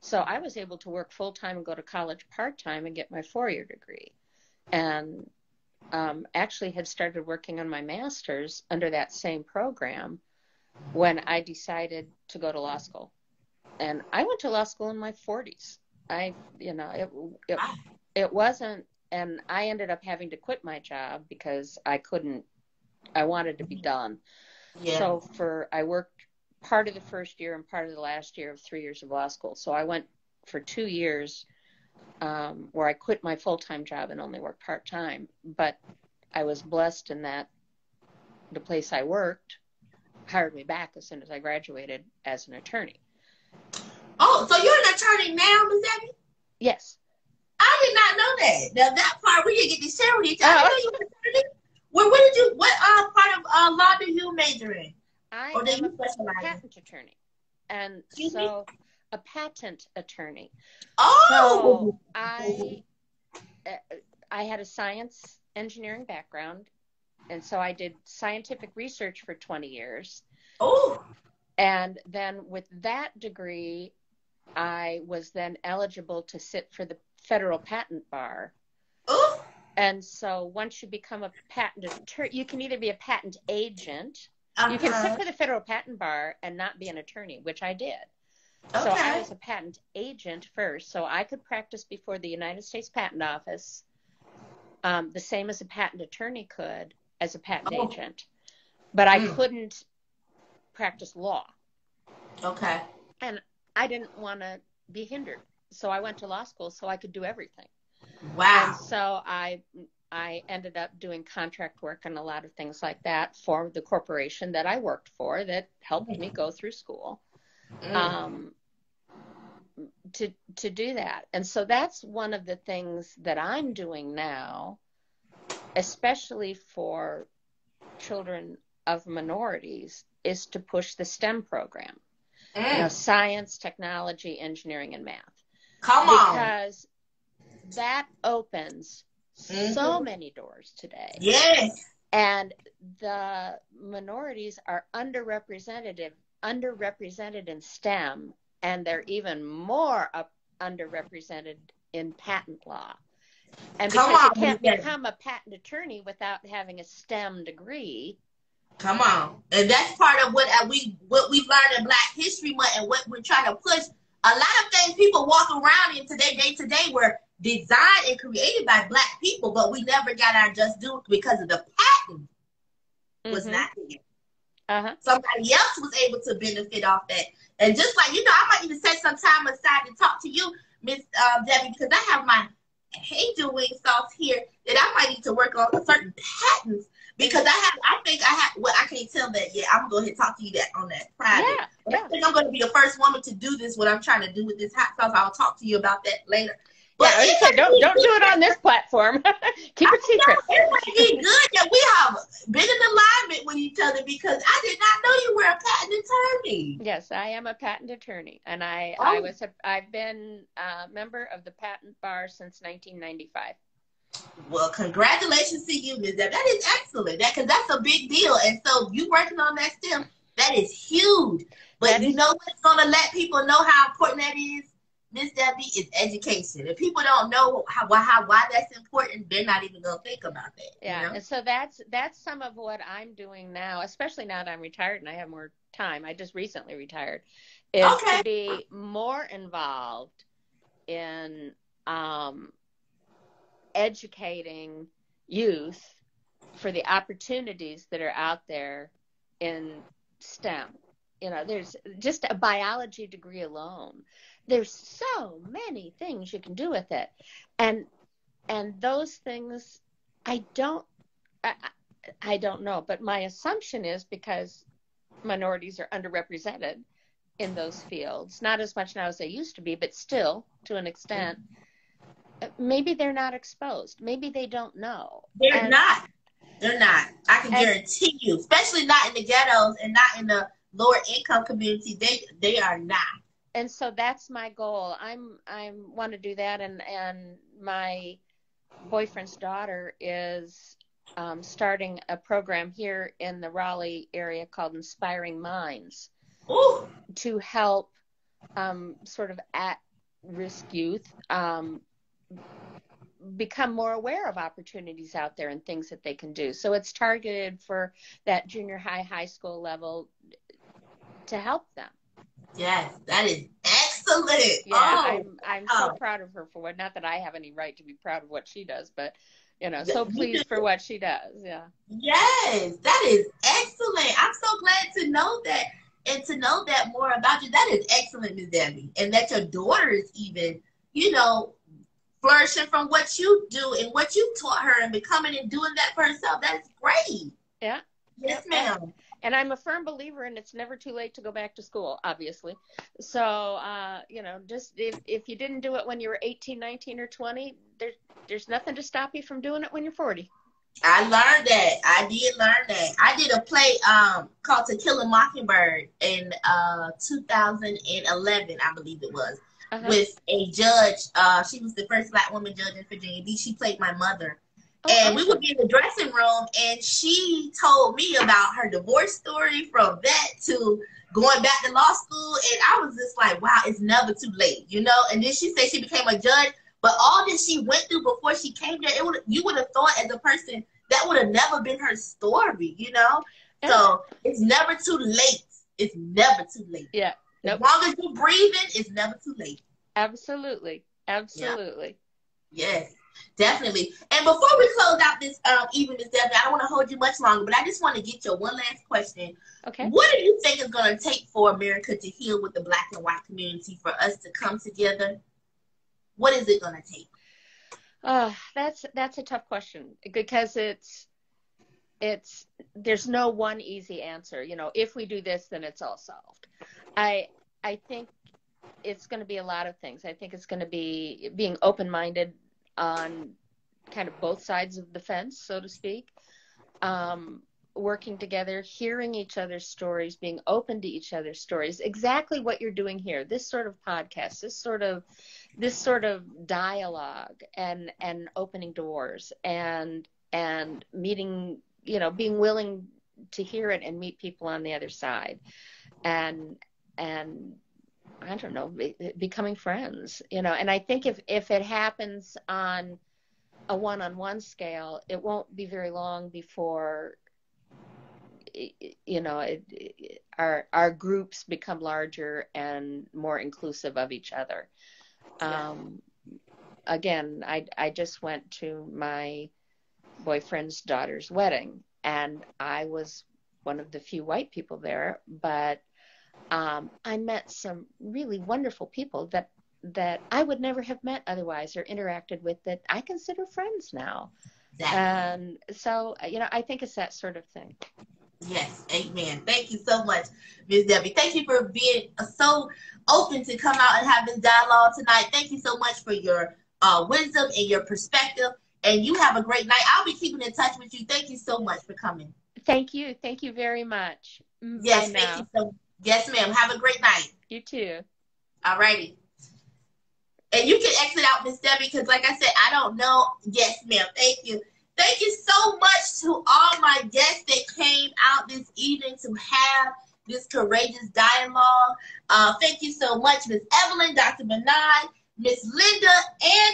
So I was able to work full time and go to college part time and get my 4-year degree. And actually had started working on my master's under that same program when I decided to go to law school. And I went to law school in my 40s. It wasn't, and I ended up having to quit my job because I wanted to be done. Yeah. So I worked part of the first year and part of the last year of 3 years of law school. So I went for 2 years where I quit my full-time job and only worked part-time. But I was blessed in that the place I worked hired me back as soon as I graduated as an attorney. Oh, so you're an attorney now, Ms. Debbie? Yes. I did not know that. Now that part we didn't get to share with each other. I didn't know you were an attorney. What part of law do you major in? I Or am a patent attorney. And a patent attorney. Oh! So I had a science engineering background, and so I did scientific research for 20 years. Oh! And then with that degree, I was then eligible to sit for the federal patent bar. Oh! And so once you become a patent attorney, you can either be a patent agent. You can sit for the federal patent bar and not be an attorney, which I did. Okay. So I was a patent agent first, so I could practice before the United States Patent Office, the same as a patent attorney could as a patent agent. But I couldn't practice law. Okay. And I didn't want to be hindered. So I went to law school so I could do everything. Wow. And so I ended up doing contract work and a lot of things like that for the corporation that I worked for that helped me go through school to do that. And so that's one of the things that I'm doing now, especially for children of minorities, is to push the STEM program. Science, technology, engineering, and math. Come on. Because that opens so many doors today. Yes. And the minorities are underrepresented in STEM, and they're even more underrepresented in patent law. And because you can't become a patent attorney without having a STEM degree. Come on. And that's part of what we've learned in Black History Month and what we're trying to push. A lot of things people walk around in today, day to day, were designed and created by Black people, but we never got our just due because of the patent was not there. Somebody else was able to benefit off that. And just like, I might even set some time aside to talk to you, Miss Debbie, because I have my angel wing sauce here that I might need to work on certain patents. Because I can't tell that yet. I'm going to go ahead and talk to you on that Friday. Yeah. I think I'm going to be the first woman to do this, what I'm trying to do with this hot sauce. I'll talk to you about that later. But don't do it on this platform. Keep it secret. It might be good that we have been in alignment with each other because I did not know you were a patent attorney. Yes, I am a patent attorney, and I've been a member of the patent bar since 1995. Well, congratulations to you, Ms. Debbie. That is excellent. Because that's a big deal. And so you working on that STEM, that is huge. But you know what's going to let people know how important that is, Ms. Debbie, is education. If people don't know why that's important, they're not even going to think about that. Yeah, and so that's some of what I'm doing now, especially now that I'm retired and I have more time. I just recently retired, is to be more involved in educating youth for the opportunities that are out there in STEM. You know, there's just a biology degree alone. There's so many things you can do with it. And those things, I don't know, but my assumption is because minorities are underrepresented in those fields, not as much now as they used to be, but still to an extent, maybe they're not exposed. Maybe they don't know. They're not. I can guarantee you, especially not in the ghettos and not in the lower income community. They are not. And so that's my goal. I want to do that, and my boyfriend's daughter is starting a program here in the Raleigh area called Inspiring Minds. Ooh. To help sort of at-risk youth become more aware of opportunities out there and things that they can do. So it's targeted for that junior high school level to help them. Yes, that is excellent. Yeah, I'm so proud of her for what, not that I have any right to be proud of what she does, but, you know, so pleased for what she does. Yeah. Yes, that is excellent. I'm so glad to know that and to know that more about you. That is excellent, Ms. Debbie. And that your daughter is even, you know, flourishing from what you do and what you taught her and becoming and doing that for herself. That's great. Yeah. Yes, ma'am. And I'm a firm believer in it's never too late to go back to school, obviously. So, you know, just if you didn't do it when you were 18, 19, or 20, there's nothing to stop you from doing it when you're 40. I learned that. I did learn that. I did a play called To Kill a Mockingbird in 2011, I believe it was, with a judge. She was the first Black woman judge in Virginia Beach. She played my mother. And we would be in the dressing room, and she told me about her divorce story from that to going back to law school. And I was just like, wow, it's never too late, you know? And then she said she became a judge. But all that she went through before she came there, you would have thought as a person that would have never been her story, you know? So it's never too late. It's never too late. Yeah. As long as you're breathing, it's never too late. Absolutely. Absolutely. Yeah. Yes. Definitely. And before we close out this evening, Ms. Debbie, I don't want to hold you much longer, but I just want to get your one last question. Okay. What do you think is going to take for America to heal with the Black and white community, for us to come together? What is it going to take? That's a tough question, because there's no one easy answer. You know, if we do this, then it's all solved. I think it's going to be a lot of things. I think it's going to be being open-minded on kind of both sides of the fence, so to speak, working together, hearing each other's stories, being open to each other's stories, exactly what you're doing here, this sort of podcast, this sort of dialogue, and opening doors, and meeting, you know, being willing to hear it and meet people on the other side, and I don't know, becoming friends, you know. And I think if it happens on a one-on-one scale, it won't be very long before, you know, our groups become larger and more inclusive of each other. Again, I just went to my boyfriend's daughter's wedding, and I was one of the few white people there, but I met some really wonderful people that I would never have met otherwise or interacted with, that I consider friends now. Exactly. And so, you know, I think it's that sort of thing. Yes, amen. Thank you so much, Ms. Debbie. Thank you for being so open to come out and have this dialogue tonight. Thank you so much for your wisdom and your perspective. And you have a great night. I'll be keeping in touch with you. Thank you so much for coming. Thank you. Thank you very much. Yes, thank you so much. Yes, ma'am. Have a great night. You too. All righty. And you can exit out, Miss Debbie, because like I said, I don't know. Yes, ma'am. Thank you. Thank you so much to all my guests that came out this evening to have this courageous dialogue. Thank you so much, Miss Evelyn, Dr. Bernard, Miss Linda,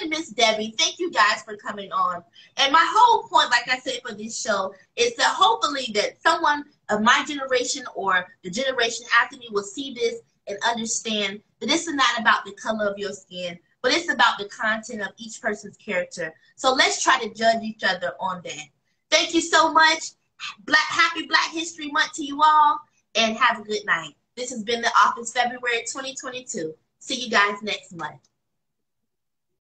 and Miss Debbie. Thank you guys for coming on. And my whole point, like I said, for this show is to hopefully that someone of my generation or the generation after me will see this and understand that this is not about the color of your skin, but it's about the content of each person's character. So let's try to judge each other on that. Thank you so much. Happy Black History Month to you all, and have a good night. This has been The Office, February 2022. See you guys next month.